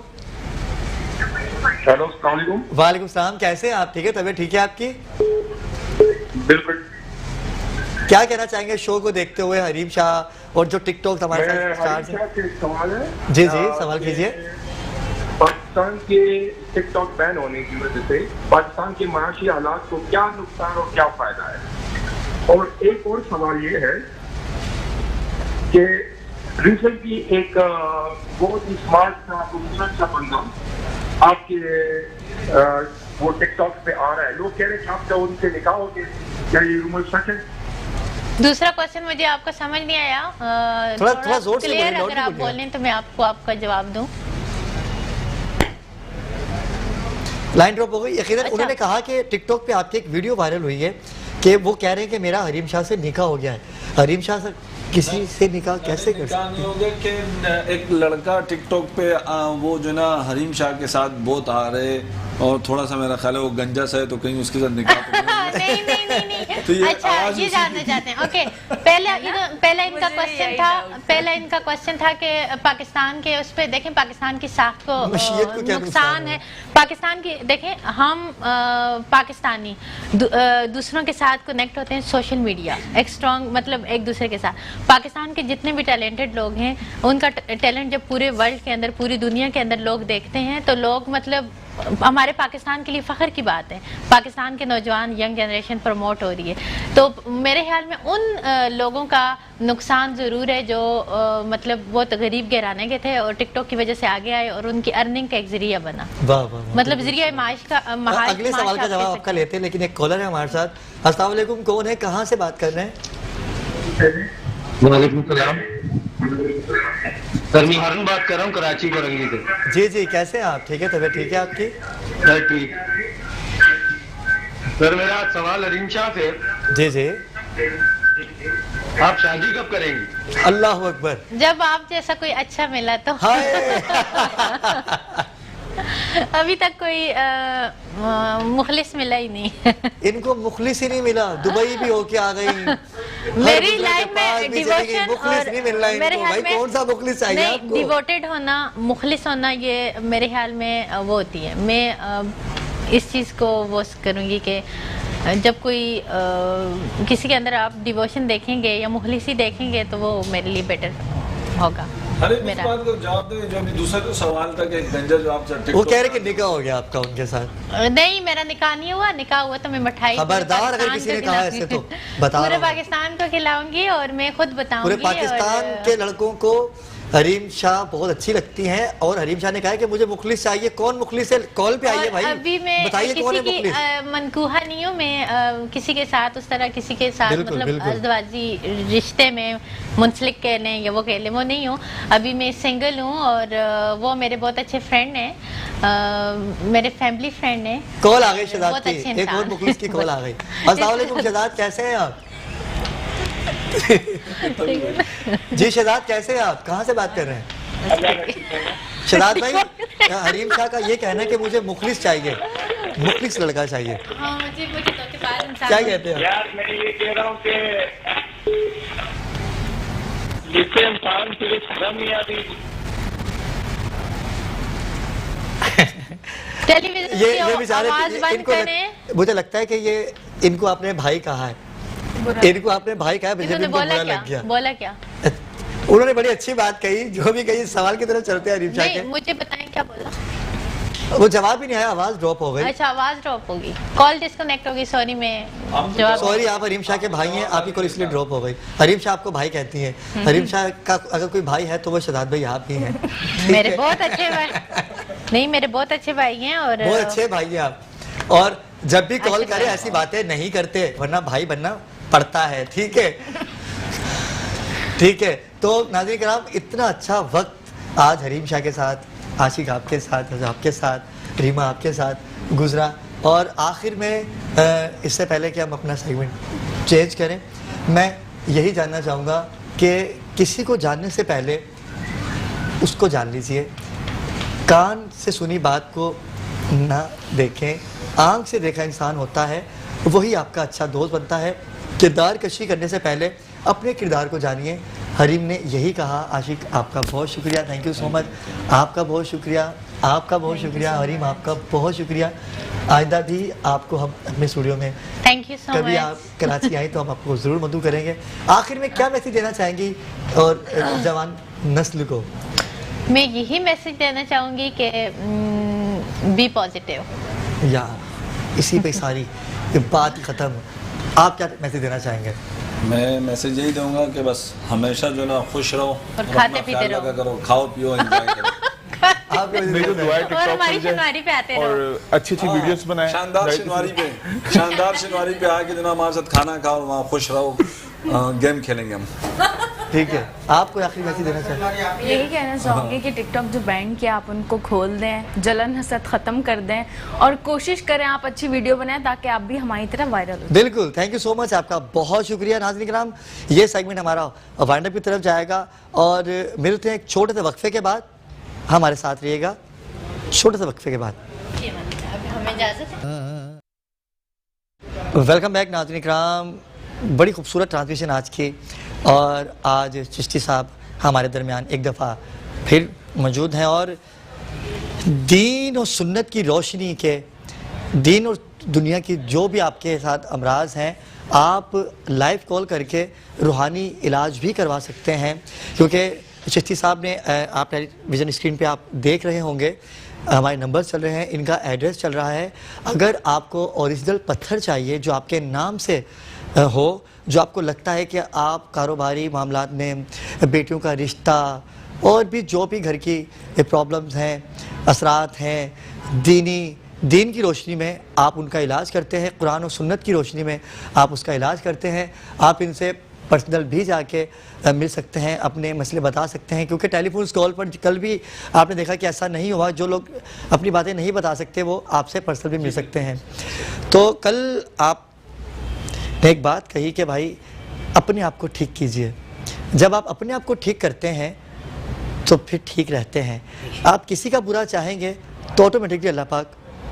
हेलो, अस्सलाम वालेकुम। वालेकुम सलाम, कैसे हैं आप? ठीक है, तबीयत ठीक है आपकी? बिल्कुल। क्या कहना चाहेंगे शो को देखते हुए हरीम शाह और जो टिकटॉक हमारे साथ स्टार्स हैं? सवाल है। जी जी, सवाल कीजिए। पाकिस्तान के टिकटॉक बैन होने की वजह से पाकिस्तान के माशी हालात को क्या नुकसान और क्या फायदा है? और एक और सवाल ये है कि रिसेंटली एक बहुत ही स्मार्ट सा खूबसूरत सा बंदा आपके वो टिकटॉक पे आ रहा है, लोग कह रहे हैं कि आपका उनसे निकाह हो गया, क्या ये रूमर सच है? दूसरा क्वेश्चन मुझे आपका समझ नहीं आया, थोड़ा जोर से क्लियर बोलिए, अगर आप बोलिए। बोलें तो मैं आपको आपका जवाब दूं। लाइन ड्रॉप हो गई। यकीनन अच्छा। उन्होंने कहा कि टिकटॉक पे आपकी एक वीडियो वायरल हुई है कि वो कह रहे हैं कि मेरा हरीम शाह से निकाह हो गया है। हरीम शाह से किसी से निकाह कैसे कर निकाह नहीं सकते? हो गया कि एक लड़का टिकटॉक पे वो जो ना हरीम शाह के साथ बहुत आ रहे और थोड़ा सा मेरा ख्याल है वो गंजा सा है, तो कहीं उसके साथ निकाह तो नहीं हुआ। नहीं नहीं नहीं नहीं तो ये अच्छा, आवाज ये उसी जानना चाहते हैं। ओके, पहला इनका क्वेश्चन था कि पाकिस्तान के उस पे देखें, पाकिस्तान की साख को मशीयत को क्या नुकसान है। पाकिस्तान की देखें, हम पाकिस्तानी दूसरों के साथ कनेक्ट होते हैं सोशल मीडिया, एक स्ट्रॉन्ग मतलब एक दूसरे के साथ। पाकिस्तान के जितने भी टैलेंटेड लोग हैं उनका टैलेंट जब पूरे वर्ल्ड के अंदर, पूरी दुनिया के अंदर लोग देखते हैं तो लोग मतलब हमारे पाकिस्तान के लिए फ़ख्र की बात है। पाकिस्तान के नौजवान यंग जनरेशन प्रमोट हो रही है, तो मेरे ख्याल में उन लोगों का नुकसान ज़रूर है जो मतलब बहुत गरीब घराने के थे और टिकटॉक की वजह से आगे आए और उनकी अर्निंग का एक जरिया बना, वाह वाह। मतलब जरिया माश का अगले सवाल का जवाब आपका लेते हैं, लेकिन एक कॉलर है हमारे साथ। अस्सलाम वालेकुम, कौन है, कहाँ से बात कर रहे हैं? वालेकुम सलाम। सर मैं हरन बात कर रहा हूँ कराची करंगी से। जी जी, कैसे हैं आप? ठीक है, तबीयत ठीक है आपकी? सर ठीक। सर मेरा आज सवाल हरीम शाह से। जी जी। आप शादी कब करेंगी? अल्लाह अकबर। जब आप जैसा कोई अच्छा मिला तो। अभी तक कोई मुखलिस मिला ही नहीं। इनको मुखलिस ही नहीं मिला, दुबई भी होके आ गई। मेरी लाइफ में डिवोशन मुखलिस नहीं मिल रहा है इनको। भाई कौन सा मुखलिस चाहिए आपको? डिवोटेड होना, मुखलिस होना, ये मेरे ख्याल में वो होती है। मैं इस चीज़ को वो करूँगी कि जब कोई किसी के अंदर आप डिवोशन देखेंगे या मुखलिसी देखेंगे तो वो मेरे लिए बेटर होगा। अरे इस बात को जवाब दे, जो अभी दूसरे तो सवाल था कि एक गंजा जवाब चट्टे वो कह रहे कि निकाह हो गया आपका उनके साथ। नहीं, मेरा निकाह नहीं हुआ। निकाह हुआ तो मैं मिठाई खबरदार अगर किसी ने कहा ऐसे तो बता पूरे पाकिस्तान को खिलाऊंगी और मैं खुद बताऊंगी। पूरे पाकिस्तान के लड़कों को हरीम शाह बहुत अच्छी लगती हैं और हरीम शाह ने कहा है कि मुझे मुखलिस चाहिए। कौन मुखलिस है? कॉल पे आइए भाई, अभी मैं बताइए कौन है मुखलिस? मनकूहा नहीं हूँ मैं, किसी के साथ उस तरह किसी के साथ मतलब अज़दवाजी रिश्ते में मुंसलिक कह लें या वो कह लें, वो नहीं हूँ। अभी मैं सिंगल हूँ और वो मेरे बहुत अच्छे फ्रेंड हैं, मेरे फैमिली फ्रेंड हैं। कॉल आ गई शहजाद की, एक और मुखलिस की कॉल आ गई। अस्सलाम वालेकुम शहजाद, कैसे हैं आप? जी शहजाद कैसे हैं आप? कहाँ से बात कर रहे हैं? शहजाद भाई, हरीम शाह का ये कहना है कि मुझे मुखलिस चाहिए, मुखलिस लड़का चाहिए। हाँ, मुझे क्या कहते हैं? यार मैं ये कह रहा हूँ कि जिससे इंसान सिर्फ शर्म नहीं आती। टेलीविजन बेचारे आवाज बंद करें। मुझे लगता है कि ये इनको आपने भाई कहा है, इनको आपने भाई कहा, मुझे बुरा लग गया। बोला क्या? उन्होंने बड़ी अच्छी बात कही, जो भी कही सवाल की तरफ चलते हैं हरीम शाह के। मुझे बताएं क्या बोला? वो जवाब ही नहीं आया, आवाज ड्रॉप हो गई। अच्छा, आवाज ड्रॉप होगी, कॉल डिस्कनेक्ट होगी। सॉरी, मैं जवाब सॉरी, आप हरीम शाह के भाई हैं, आपकी कॉल इसलिए ड्रॉप हो गई। हरीम शाह आपको भाई कहती हैं। हरीम शाह का अगर कोई भाई है तो वो शहजाद भाई आप ही हैं। मेरे बहुत अच्छे भाई नहीं, मेरे बहुत अच्छे भाई हैं और बहुत अच्छे भाई हैं आप। और जब भी कॉल करें ऐसी बातें नहीं करते, वरना भाई बनना पड़ता है। ठीक है, ठीक है। तो नाज़रीन किराम, इतना अच्छा वक्त आज हरीम शाह के साथ, आशिक आपके साथ, आपके साथ, रीमा आपके साथ गुजरा। और आखिर में इससे पहले कि हम अपना सेगमेंट चेंज करें, मैं यही जानना चाहूँगा कि किसी को जानने से पहले उसको जान लीजिए। कान से सुनी बात को ना देखें, आँख से देखा इंसान होता है, वही आपका अच्छा दोस्त बनता है। किरदार कशी करने से पहले अपने किरदार को जानिए। हरीम ने यही कहा। आशिक आपका बहुत शुक्रिया, थैंक यू सो मच। आपका बहुत शुक्रिया, आपका बहुत शुक्रिया। हरीम आपका बहुत शुक्रिया। आइंदा भी आपको हम अपने स्टूडियो में थैंक यू सो मच। कभी आप कराची आए तो हम आपको ज़रूर मदू करेंगे। आखिर में क्या मैसेज देना चाहेंगी और जवान नस्ल को? मैं यही मैसेज देना चाहूँगी कि बी पॉजिटिव। यार इसी पे सारी बात ही ख़त्म। आप क्या मैसेज देना चाहेंगे? मैं मैसेज यही दूंगा कि बस हमेशा जो ना खुश रहो और खाते पीते रहो, करो, खाओ पियो, एंजॉय करो। मेरी तो दुआ है और हमारी शनवारी पे आते रहो और अच्छी अच्छी वीडियोस बनाएं। शानदार शनवारी पे आके जो ना हमारे साथ खाना खाओ, वहाँ खुश रहो, गेम खेलेंगे हम। ठीक है, आपको आखिरी मैसेज देना चाहिए? यही कहना चाहूँगी कि टिकटॉक जो बैन किया आप उनको खोल दें, जलन हसद ख़त्म कर दें और कोशिश करें आप अच्छी वीडियो बनाएं ताकि आप भी हमारी तरह वायरल हो। बिल्कुल, थैंक यू सो मच, आपका बहुत शुक्रिया। नाज़रीन किराम, ये सेगमेंट हमारा वाइंड अप की तरफ जाएगा और मिलते हैं एक छोटे से वक्फे के बाद। हमारे साथ रहिएगा छोटे से वक्फे के बाद। हमें इजाज़त है। वेलकम बैक नाज़रीन किराम। बड़ी खूबसूरत ट्रांसमिशन आज की, और आज चिश्ती साहब हमारे दरमियान एक दफ़ा फिर मौजूद हैं और दीन और सुन्नत की रोशनी के, दीन और दुनिया की जो भी आपके साथ अमराज हैं, आप लाइव कॉल करके रूहानी इलाज भी करवा सकते हैं। क्योंकि चिश्ती साहब ने, आप टेलीविज़न स्क्रीन पे आप देख रहे होंगे, हमारे नंबर चल रहे हैं, इनका एड्रेस चल रहा है। अगर आपको ओरिजिनल पत्थर चाहिए जो आपके नाम से हो, जो आपको लगता है कि आप कारोबारी मामलात में, बेटियों का रिश्ता और भी जो भी घर की प्रॉब्लम्स हैं, असरात हैं, दीन की रोशनी में आप उनका इलाज करते हैं, कुरान और सुन्नत की रोशनी में आप उसका इलाज करते हैं। आप इनसे पर्सनल भी जाके मिल सकते हैं, अपने मसले बता सकते हैं, क्योंकि टेलीफोन कॉल पर कल भी आपने देखा कि ऐसा नहीं हुआ, जो लोग अपनी बातें नहीं बता सकते वो आपसे पर्सनल भी मिल सकते हैं। तो कल आपने एक बात कही कि भाई अपने आप को ठीक कीजिए। जब आप अपने आप को ठीक करते हैं तो फिर ठीक रहते हैं। आप किसी का बुरा चाहेंगे तो ऑटोमेटिकली अल्लाह पाक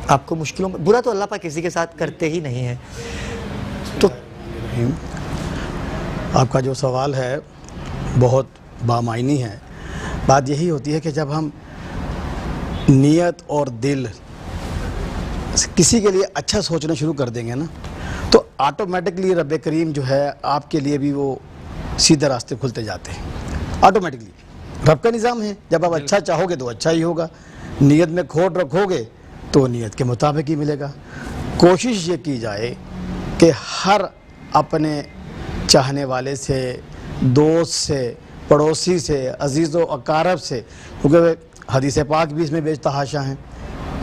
आपको मुश्किलों में, बुरा तो अल्लाह पाक किसी के साथ करते ही नहीं है। तो आपका जो सवाल है बहुत बामायनी है। बात यही होती है कि जब हम नीयत और दिल किसी के लिए अच्छा सोचना शुरू कर देंगे ना, तो ऑटोमेटिकली रब करीम जो है आपके लिए भी वो सीधे रास्ते खुलते जाते हैं। ऑटोमेटिकली रब का निज़ाम है, जब आप अच्छा चाहोगे तो अच्छा ही होगा, नीयत में खोट रखोगे तो नीयत के मुताबिक ही मिलेगा। कोशिश ये की जाए कि हर अपने चाहने वाले से, दोस्त से, पड़ोसी से, अजीज़ व अकारब से, क्योंकि हदीस पाक भी इसमें बेतहाशा हैं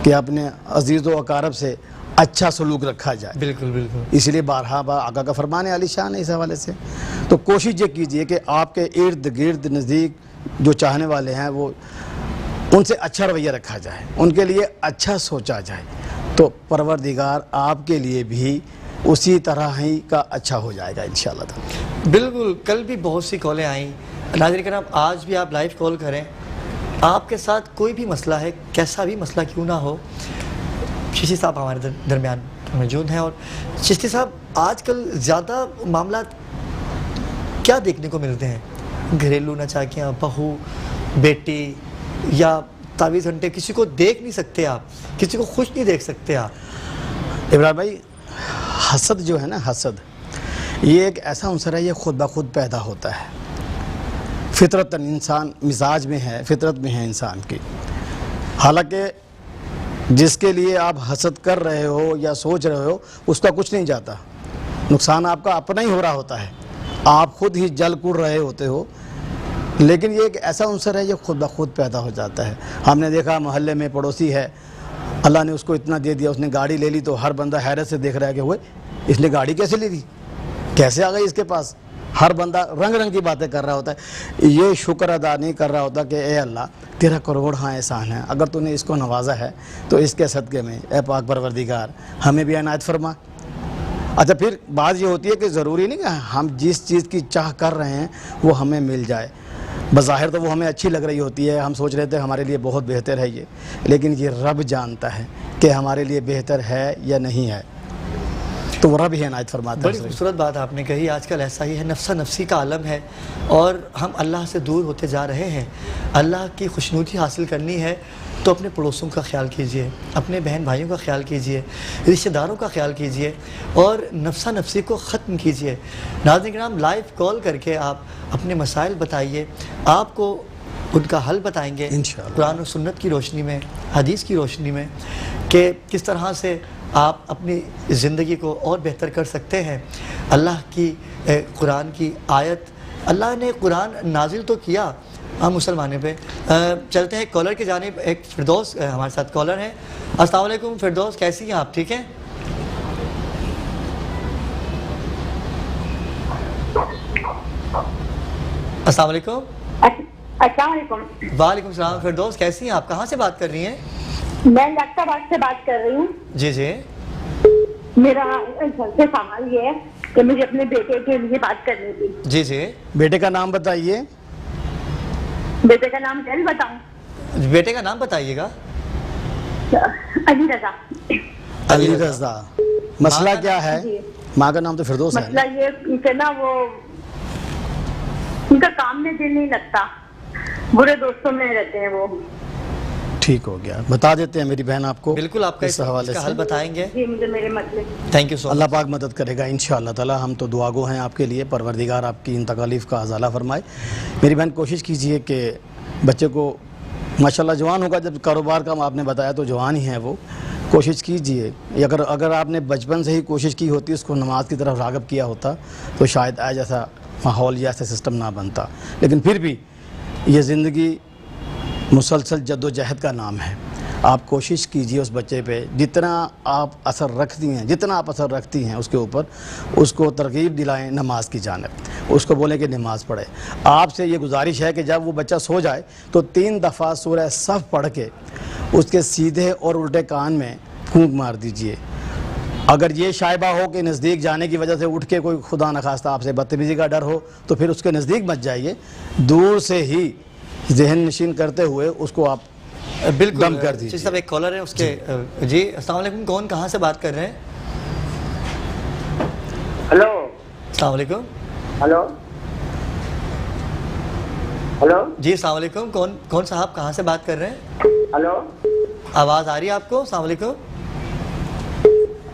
कि अपने अजीज़ व अकारब से अच्छा सलूक रखा जाए। बिल्कुल बिल्कुल, इसलिए बारहा बार आका का फरमान आली शान है इस हवाले से। तो कोशिश ये कीजिए कि आपके इर्द गिर्द नज़दीक जो चाहने वाले हैं वो उनसे अच्छा रवैया रखा जाए, उनके लिए अच्छा सोचा जाए, तो परवरदिगार आपके लिए भी उसी तरह ही का अच्छा हो जाएगा इंशाअल्लाह। बिल्कुल, कल भी बहुत सी कॉलें आई। नाज़रीन करम, आज भी आप लाइव कॉल करें, आपके साथ कोई भी मसला है, कैसा भी मसला क्यों ना हो, चिश्ती साहब हमारे दरमियान मौजूद हैं। और चिश्ती साहब, आजकल ज़्यादा मामला क्या देखने को मिलते हैं? घरेलू नचाकियाँ, बहू बेटी या तावीज़ घंटे, किसी को देख नहीं सकते आप, किसी को खुश नहीं देख सकते आप। इब्राहिम भाई, हसद जो है ना, हसद ये एक ऐसा अंसर है, ये खुद ब खुद पैदा होता है, फितरतन इंसान मिजाज में है, फितरत में है इंसान की। हालांकि जिसके लिए आप हसद कर रहे हो या सोच रहे हो उसका कुछ नहीं जाता, नुकसान आपका अपना ही हो रहा होता है, आप खुद ही जल कुड़ रहे होते हो। लेकिन ये एक ऐसा अंसर है, ये खुद ब खुद पैदा हो जाता है। हमने देखा मोहल्ले में पड़ोसी है, अल्लाह ने उसको इतना दे दिया, उसने गाड़ी ले ली तो हर बंदा हैरत से देख रहा है कि हुए इसने गाड़ी कैसे ले ली, कैसे आ गई इसके पास। हर बंदा रंग रंग की बातें कर रहा होता है, ये शुक्र अदा नहीं कर रहा होता कि ए अल्लाह तेरा करोड़ हाँ एहसान है, अगर तूने इसको नवाजा है तो इसके सदक़े में ए पाक परवरदिगार हमें भी इनायत फरमा। अच्छा, फिर बात ये होती है कि ज़रूरी नहीं कि हम जिस चीज़ की चाह कर रहे हैं वो हमें मिल जाए। बज़ाहिर तो वो हमें अच्छी लग रही होती है, हम सोच रहे थे हमारे लिए बहुत बेहतर है ये, लेकिन ये रब जानता है कि हमारे लिए बेहतर है या नहीं है, तो वो रब ही इनायत फरमाता है। बड़ी खूबसूरत बात आपने कही। आजकल ऐसा ही है, नफ्सा नफसी का आलम है और हम अल्लाह से दूर होते जा रहे हैं। अल्लाह की खुशनुदी हासिल करनी है तो अपने पड़ोसों का ख्याल कीजिए, अपने बहन भाइयों का ख्याल कीजिए, रिश्तेदारों का ख्याल कीजिए और नफ्सा नफसी को ख़त्म कीजिए। नाज़रीन किराम, लाइव कॉल करके आप अपने मसाइल बताइए, आपको उनका हल बताएंगे इंशाअल्लाह, कुरान और सुन्नत की रोशनी में, हदीस की रोशनी में, कि किस तरह से आप अपनी ज़िंदगी को और बेहतर कर सकते हैं। अल्लाह की कुरान की आयत, अल्लाह ने कुरान नाजिल तो किया हम मुसलमानों पे। चलते हैं कॉलर की जानिब। एक फिरदौस हमारे साथ कॉलर हैं। अस्सलाम वालेकुम फिरदौस, कैसी हैं आप? ठीक हैं? अस्सलाम वालेकुम। अस्सलाम वालेकुम। वालेकुम सलाम। फिरदौस, कैसी हैं आप? कहाँ से बात कर रही हैं? मैं लखताबाद से बात कर रही हूँ। जी जी। मेरा घर से सवाल ये है कि मुझे अपने बेटे के लिए बात करनी थी। जी जी। बेटे का नाम बताइए। बेटे का नाम क्या बताऊं? बेटे का नाम बताइएगा। अली रजा। अली रजा। मसला क्या है? माँ का नाम तो फिरदौस है। मसला ये कि ना वो उनका काम में दिल नहीं लगता, बुरे दोस्तों में रहते हैं वो। ठीक हो गया, बता देते हैं मेरी बहन आपको। बिल्कुल, आपका इस हवाले से हल बताएंगे। जी, मुझे मेरे मसले। Thank you so much. Allah पाक मदद करेगा इंशाअल्लाह ताला। हम तो दुआगो हैं आपके लिए, परवरदिगार आपकी इन तकालीफ का अज़ाला फरमाए। मेरी बहन कोशिश कीजिए कि बच्चे को, माशाल्लाह जवान होगा, जब कारोबार का आपने बताया तो जवान ही है वो, कोशिश कीजिए। अगर आपने बचपन से ही कोशिश की होती, उसको नमाज की तरफ राग़ब किया होता तो शायद आज ऐसा माहौल या ऐसा सिस्टम ना बनता। लेकिन फिर भी ये ज़िंदगी मुसलसल जद्दोजहद का नाम है। आप कोशिश कीजिए उस बच्चे पे जितना आप असर रखती हैं, जितना आप असर रखती हैं उसके ऊपर, उसको तरगीब दिलाएं नमाज की जानिब, उसको बोलें कि नमाज पढ़े। आपसे ये गुजारिश है कि जब वो बच्चा सो जाए तो 3 दफ़ा सूरह सफ़ पढ़ के उसके सीधे और उल्टे कान में फूंक मार दीजिए। अगर ये शायबा हो कि नज़दीक जाने की वजह से उठ के कोई खुदा न खास्ता आपसे बदतमीज़ी का डर हो तो फिर उसके नज़दीक मत जाइए, दूर से ही जहन नशीन करते हुए उसको आप बिल्कुल दम कर दीजिए। साहब एक कॉलर है उसके जी अस्सलाम वालेकुम, कौन कहाँ से बात कर रहे हैं? हेलो। अस्सलाम वालेकुम। हेलो हेलो जी अस्सलाम वालेकुम, कौन साहब कहाँ से बात कर रहे हैं? हेलो, आवाज़ आ रही है आपको? अस्सलाम वालेकुम।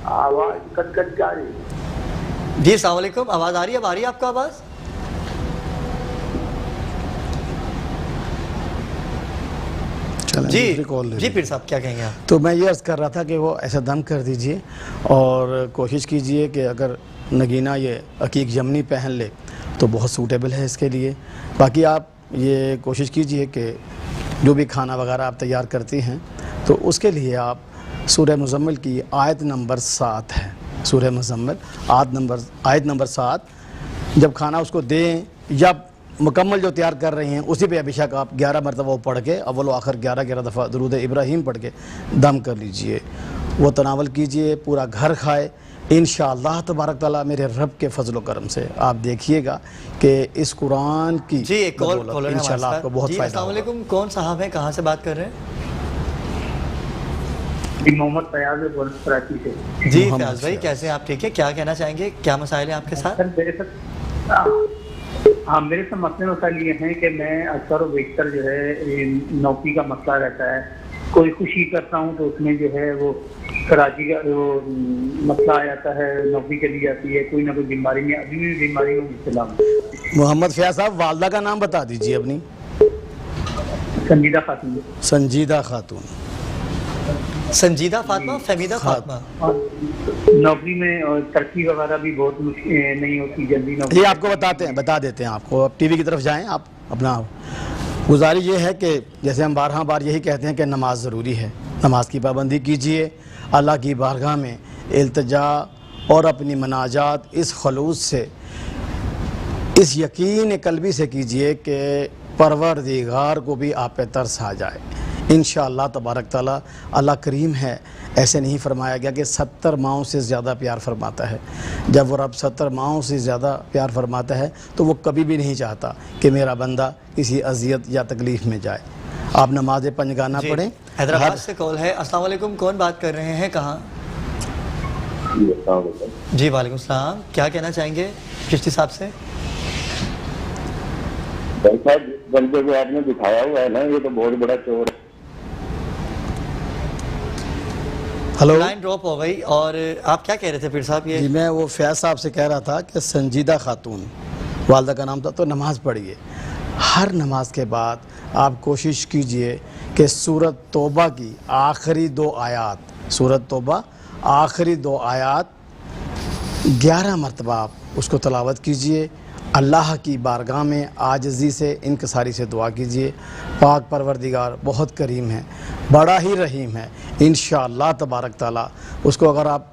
आवाज़ कट जा रही। जी अस्सलाम वालेकुम, आवाज़ आ रही है? अब आ रही है आपको आवाज़? जी फिर साहब क्या कहेंगे आप? तो मैं ये अर्ज़ कर रहा था कि वो ऐसा दम कर दीजिए और कोशिश कीजिए कि अगर नगीना ये अकीक यमनी पहन ले तो बहुत सूटेबल है इसके लिए। बाकी आप ये कोशिश कीजिए कि जो भी खाना वगैरह आप तैयार करती हैं तो उसके लिए आप सूरह मुज़म्मिल की आयत नंबर 7 है, सूरह मुज़म्मिल आयत नंबर 7 जब खाना उसको दें या मुकम्मल जो तैयार कर रही हैं उसी पे बेशक आप 11 मरतबा पढ़ के अव्वल व आखिर 11 दफ़ा दुरूद इब्राहीम पढ़ के दम कर लीजिए, वो तनावल कीजिए, पूरा घर खाए इंशाअल्लाह तबारक ताला। मेरे रब के फजल करम से आप देखिएगा कि इस कुरान की जी एक कॉलर है इंशाअल्लाह आपको बहुत फ़ायदा अस्सलाम वालेकुम, कौन साहब हैं, कहाँ से बात कर रहे हैं? मोहम्मद फयाज कराची से। जी फयाज भाई कैसे हैं आप? ठीक है, क्या कहना चाहेंगे, क्या मसाइल हैं आपके साथ? हाँ मेरे साथ मसले मसाइल ये हैं कि मैं अक्सर बेशतर जो है नौकरी का मसला रहता है, कोई खुशी करता हूँ तो उसमें जो है वो कराची का वो मसला आ जाता है, नौकरी चली जाती है, कोई ना कोई बीमारी में, अभी भी बीमारी में मुब्तला हूं। मोहम्मद फयाज साहब वालदा का नाम बता दीजिए अपनी। संजीदा खातून। संजीदा खातून। संजीदा फातिमा, फहमीदा फातिमा। नौकरी में तरक्की वगैरह भी बहुत नहीं होती जल्दी नौकरी। ये आपको बता देते हैं आपको। अब टीवी की तरफ जाएं आप अपना। गुजारिश ये है कि जैसे हम बार यही कहते हैं कि नमाज ज़रूरी है, नमाज की पाबंदी कीजिए, अल्लाह की बारगाह में इल्तिजा और अपनी मनाजात इस खलूस से, इस यकीन कल्बी से कीजिए कि परवरदिगार को भी आप पे तरस आ जाए इंशाअल्लाह तबारक ताला। अल्लाह करीम है, ऐसे नहीं फरमाया गया कि 70 माओं से ज़्यादा प्यार फरमाता है। जब वो रब 70 माओं से ज़्यादा प्यार फरमाता है तो वो कभी भी नहीं चाहता कि मेरा बंदा किसी अजियत या तकलीफ़ में जाए। आप नमाज पंजगाना पढ़ें। हैदराबाद से कॉल है। अस्सलाम वालेकुम, कौन बात कर रहे हैं, कहाँ? जी वालेकुम सलाम, क्या कहना चाहेंगे चिश्ती साहब से? बंदे को आपने दिखाया हुआ है ना, ये तो बहुत बड़ा चोर है। हेलो, लाइन ड्रॉप हो गई। और आप क्या कह रहे थे फिर साहब? ये जी मैं वो फैज साहब से कह रहा था कि संजीदा खातून वालदा का नाम था। तो नमाज़ पढ़िए, हर नमाज के बाद आप कोशिश कीजिए कि सूरत तौबा की आखिरी 2 आयात, सूरत तौबा आखिरी 2 आयात 11 मरतबा आप उसको तलावत कीजिए। अल्लाह की बारगाह में आजिज़ी से इनकसारी से दुआ कीजिए। पाक परवरदिगार बहुत करीम है, बड़ा ही रहीम है। इंशाअल्लाह तबारक ताला उसको अगर आप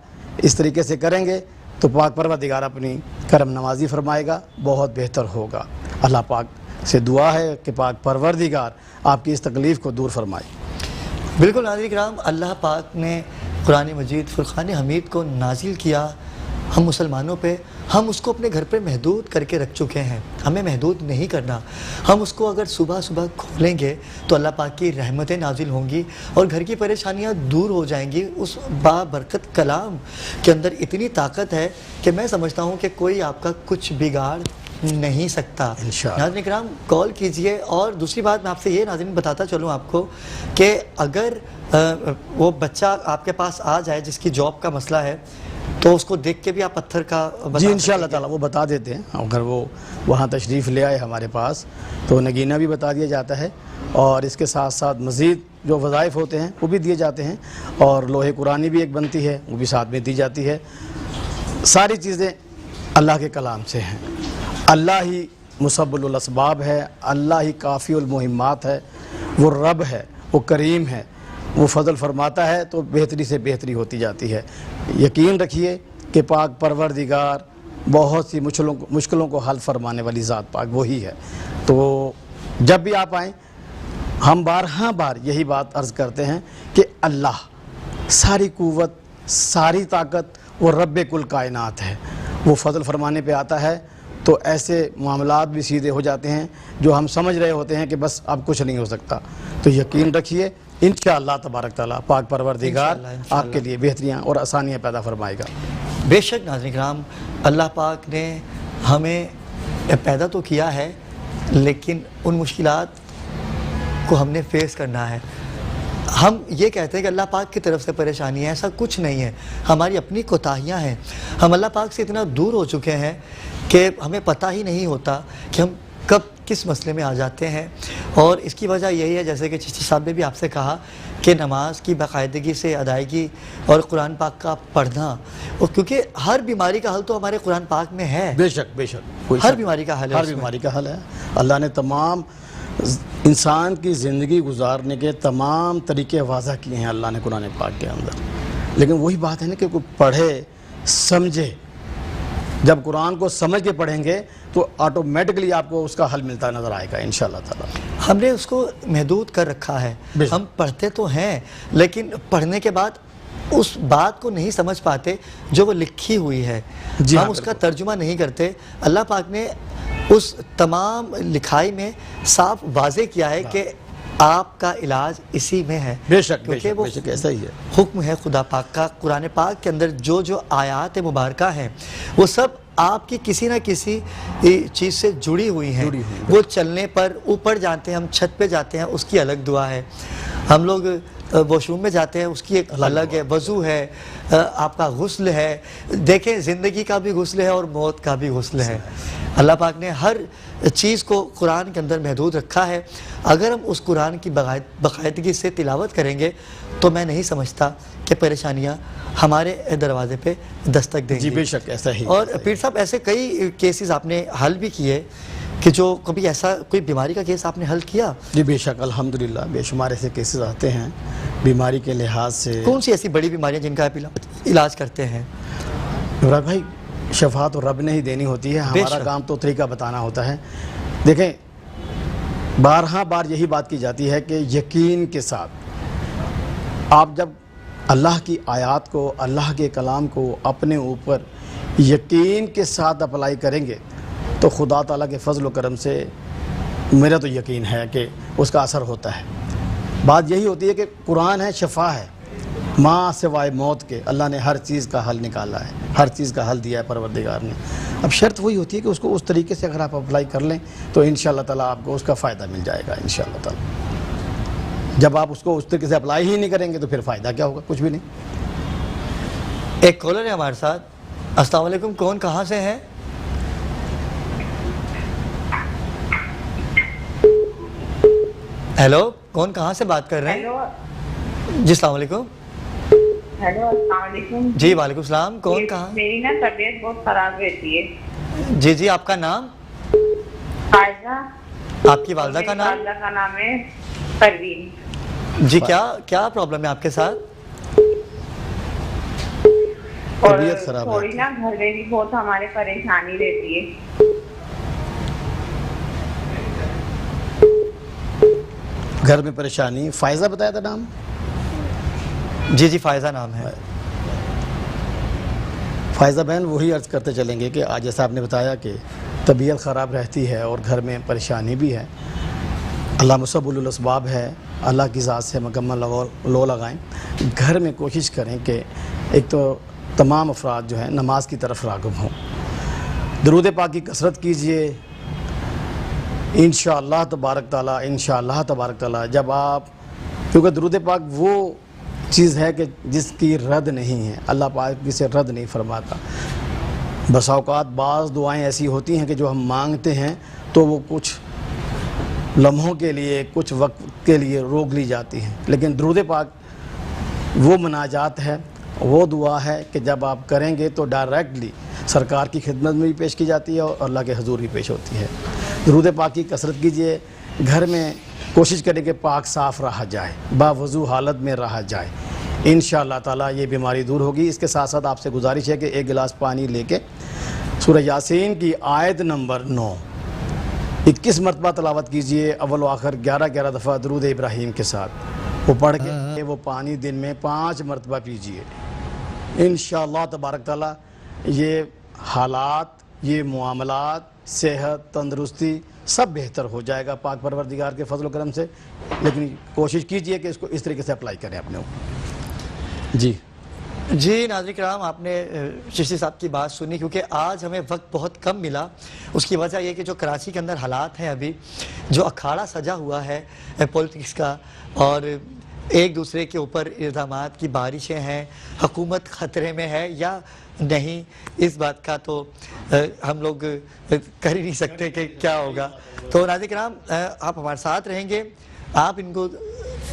इस तरीके से करेंगे तो पाक परवरदिगार अपनी करम नवाजी फरमाएगा, बहुत बेहतर होगा। अल्लाह पाक से दुआ है कि पाक परवरदिगार आपकी इस तकलीफ़ को दूर फरमाए। बिल्कुल नाज़रीन किराम, अल्लाह पाक ने कुरान मजीद फुरक़ान हमीद को नाजिल किया हम मुसलमानों पे, हम उसको अपने घर पे महदूद करके रख चुके हैं। हमें महदूद नहीं करना। हम उसको अगर सुबह सुबह खोलेंगे तो अल्लाह पाक की रहमतें नाजिल होंगी और घर की परेशानियां दूर हो जाएंगी। उस बाबरकत कलाम के अंदर इतनी ताकत है कि मैं समझता हूँ कि कोई आपका कुछ बिगाड़ नहीं सकता। नाज़रीन किराम कॉल कीजिए। और दूसरी बात मैं आपसे ये नाज़रीन बताता चलूँ आपको कि अगर वो बच्चा आपके पास आ जाए जिसकी जॉब का मसला है तो उसको देख के भी आप पत्थर का जी इंशाअल्लाह ताला वो बता देते हैं। अगर वो वहाँ तशरीफ़ ले आए हमारे पास तो नगीना भी बता दिया जाता है और इसके साथ साथ मज़ीद जो वज़ाइफ होते हैं वो भी दिए जाते हैं और लोहे कुरानी भी एक बनती है वो भी साथ में दी जाती है। सारी चीज़ें अल्लाह के कलाम से हैं। अल्लाह ही मुसब्बिलुल असबाब है, अल्लाह ही काफ़िउल मुहिम्मात है। वो रब है, वो करीम है, वो फजल फरमाता है तो बेहतरी से बेहतरी होती जाती है। यकीन रखिए कि पाक परवरदिगार बहुत सी मुश्किलों को हल फरमाने वाली ज़ात पाक वही है। तो जब भी आप आएँ, हम बार यही बात अर्ज़ करते हैं कि अल्लाह सारी कुव्वत, सारी ताकत वो रब्बे कुल कायनात है। वो फजल फरमाने पे आता है तो ऐसे मामलात भी सीधे हो जाते हैं जो हम समझ रहे होते हैं कि बस अब कुछ नहीं हो सकता। तो यकीन रखिए इंशाअल्लाह तबारक ताला पाक परवरदिगार आपके लिए बेहतरियाँ और आसानियाँ पैदा फरमाएगा। बेशक नाज़रीन किराम, अल्लाह पाक ने हमें पैदा तो किया है, लेकिन उन मुश्किलात को हमने फेस करना है। हम ये कहते हैं कि अल्लाह पाक की तरफ से परेशानी है, ऐसा कुछ नहीं है, हमारी अपनी कोताहियाँ हैं। हम अल्लाह पाक से इतना दूर हो चुके हैं कि हमें पता ही नहीं होता कि हम कब किस मसले में आ जाते हैं। और इसकी वजह यही है, जैसे कि चिश्ती साहब ने भी आपसे कहा, कि नमाज की बाकायदगी से अदायगी और कुरान पाक का पढ़ना, और क्योंकि हर बीमारी का हल तो हमारे कुरान पाक में है। बेशक हर बीमारी का हल है, हर बीमारी का हल है। अल्लाह ने तमाम इंसान की ज़िंदगी गुजारने के तमाम तरीके वाज़ा किए हैं अल्लाह ने कुरान पाक के अंदर। लेकिन वही बात है ना कि कोई पढ़े समझे, जब कुरान को समझ के पढ़ेंगे तो ऑटोमेटिकली आपको उसका हल मिलता नज़र आएगा इंशाअल्लाह ताला। हमने उसको महदूद कर रखा है। हम पढ़ते तो हैं, लेकिन पढ़ने के बाद उस बात को नहीं समझ पाते जो वो लिखी हुई है। हम उसका तर्जुमा नहीं करते। अल्लाह पाक ने उस तमाम लिखाई में साफ वाज़े किया है कि आपका इलाज इसी में है। बेशक क्योंकि वो बेशक ऐसा ही है, हुक्म है खुदा पाक का। कुरान पाक के अंदर जो जो आयात मुबारका हैं वो सब आपकी किसी ना किसी चीज़ से जुड़ी हुई हैं। वो चलने पर ऊपर जाते हैं, हम छत पे जाते हैं, उसकी अलग दुआ है। हम लोग वॉशरूम में जाते हैं, उसकी एक अलग है। वज़ू है, आपका गुस्ल है। देखें, ज़िंदगी का भी गुस्ल है और मौत का भी गुस्ल है। अल्लाह पाक ने हर चीज़ को कुरान के अंदर महदूद रखा है। अगर हम उस कुरान की बाकायदगी से तिलावत करेंगे तो मैं नहीं समझता कि परेशानियां हमारे दरवाजे पे दस्तक देंगी। जी बेशक ऐसा ही। और पीर साहब, ऐसे कई केसेस आपने हल भी किए कि जो कभी ऐसा कोई बीमारी का केस आपने हल किया? जी बेशक, अल्हम्दुलिल्लाह बेशुमार ऐसे केसेस आते हैं बीमारी के लिहाज से। कौन सी ऐसी बड़ी बीमारियां जिनका आप इलाज करते हैं? इमरान भाई, शफा तो रब ने ही देनी होती है, हमारा काम तो तरीका बताना होता है। देखें, बार यही बात की जाती है कि यकीन के साथ आप जब अल्लाह की आयत को, अल्लाह के कलाम को अपने ऊपर यकीन के साथ अप्लाई करेंगे तो खुदा ताला के फजल व करम से मेरा तो यकीन है कि उसका असर होता है। बात यही होती है कि कुरान है, शफा है, माँ सिवाय मौत के अल्लाह ने हर चीज़ का हल निकाला है, हर चीज़ का हल दिया है परवरदिगार ने। अब शर्त वही होती है कि उसको उस तरीके से अगर आप अप्लाई कर लें तो इंशाअल्लाह ताला आपको उसका फ़ायदा मिल जाएगा इंशाअल्लाह ताला। जब आप उसको उस तरीके से अप्लाई ही नहीं करेंगे तो फिर फ़ायदा क्या होगा? कुछ भी नहीं। एक कॉलर है हमारे साथ। अस्सलाम वालेकुम, कौन कहाँ से है? हेलो, कौन कहाँ से बात कर रहे हैं? जी अस्सलाम वालेकुम। हेलो, अस्सलाम वालेकुम। जी वालेकुम सलाम। कौन कहाँ? मेरी ना तबीयत बहुत खराब रहती है। जी, आपका नाम? फायजा। आपकी वालदा का नाम? वालदा का नाम है परवीन। जी, क्या प्रॉब्लम है आपके साथ? तबीयत खराब है। थोड़ी ना घर में भी बहुत हमारे परेशानी रहती है। घर में परेशानी। फायजा बताया था नाम? जी फायजा नाम है। फायजा बहन, वही अर्ज़ करते चलेंगे कि आज जैसा आपने बताया कि तबीयत ख़राब रहती है और घर में परेशानी भी है। अल्लाह मुसब्बिबुल असबाब है, अल्लाह की ज़ात से मुकम्मल लो लगाएं। घर में कोशिश करें कि एक तो तमाम अफराद जो हैं नमाज की तरफ राग़िब हों, दरूद पाक की कसरत कीजिए। इंशाअल्लाह तबारक ताला, इंशाअल्लाह तबारक ताला जब आप, क्योंकि दरूद पाक वो चीज़ है कि जिसकी रद्द नहीं है, अल्लाह पाक इसे रद्द नहीं फरमाता। बस औक़ात बाज़ दुआएं ऐसी होती हैं कि जो हम मांगते हैं तो वो कुछ लम्हों के लिए, कुछ वक्त के लिए रोक ली जाती हैं, लेकिन दरूद पाक वो मनाजात है, वो दुआ है कि जब आप करेंगे तो डायरेक्टली सरकार की खिदमत में भी पेश की जाती है और अल्लाह के हजूर भी पेश होती है। दरूद पाक की कसरत कीजिए। घर में कोशिश करें कि पाक साफ़ रहा जाए, बावजू हालत में रहा जाए। इंशाअल्लाह ताला ये बीमारी दूर होगी। इसके साथ साथ आपसे गुजारिश है कि एक गिलास पानी लेके सूरह यासीन की आयत नंबर 9 21 मरतबा तलावत कीजिए, अव्वल व आखिर 11-11 दफ़ा दरूद इब्राहीम के साथ। वो पढ़ के वो पानी दिन में 5 मरतबा पीजिए। इंशाअल्लाह तबारक ताला ये हालात, ये मामलात, सेहत, तंदरुस्ती सब बेहतर हो जाएगा पाक परवरदिगार के फजल करम से। लेकिन कोशिश कीजिए कि इसको इस तरीके से अप्लाई करें अपने ऊपर। जी नाज़रीन किराम, आपने चिश्ती साहब की बात सुनी। क्योंकि आज हमें वक्त बहुत कम मिला, उसकी वजह यह कि जो कराची के अंदर हालात हैं, अभी जो अखाड़ा सजा हुआ है पॉलिटिक्स का और एक दूसरे के ऊपर इल्ज़ामात की बारिशें हैं, हुकूमत ख़तरे में है या नहीं, इस बात का तो हम लोग कर ही नहीं सकते कि क्या होगा। तो नाज़रीन किराम, आप हमारे साथ रहेंगे, आप इनको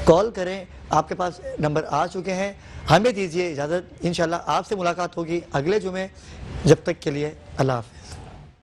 कॉल करें, आपके पास नंबर आ चुके हैं। हमें दीजिए इजाज़त, इंशाअल्लाह आपसे मुलाकात होगी अगले जुमे। जब तक के लिए अल्लाह हाफ़िज़।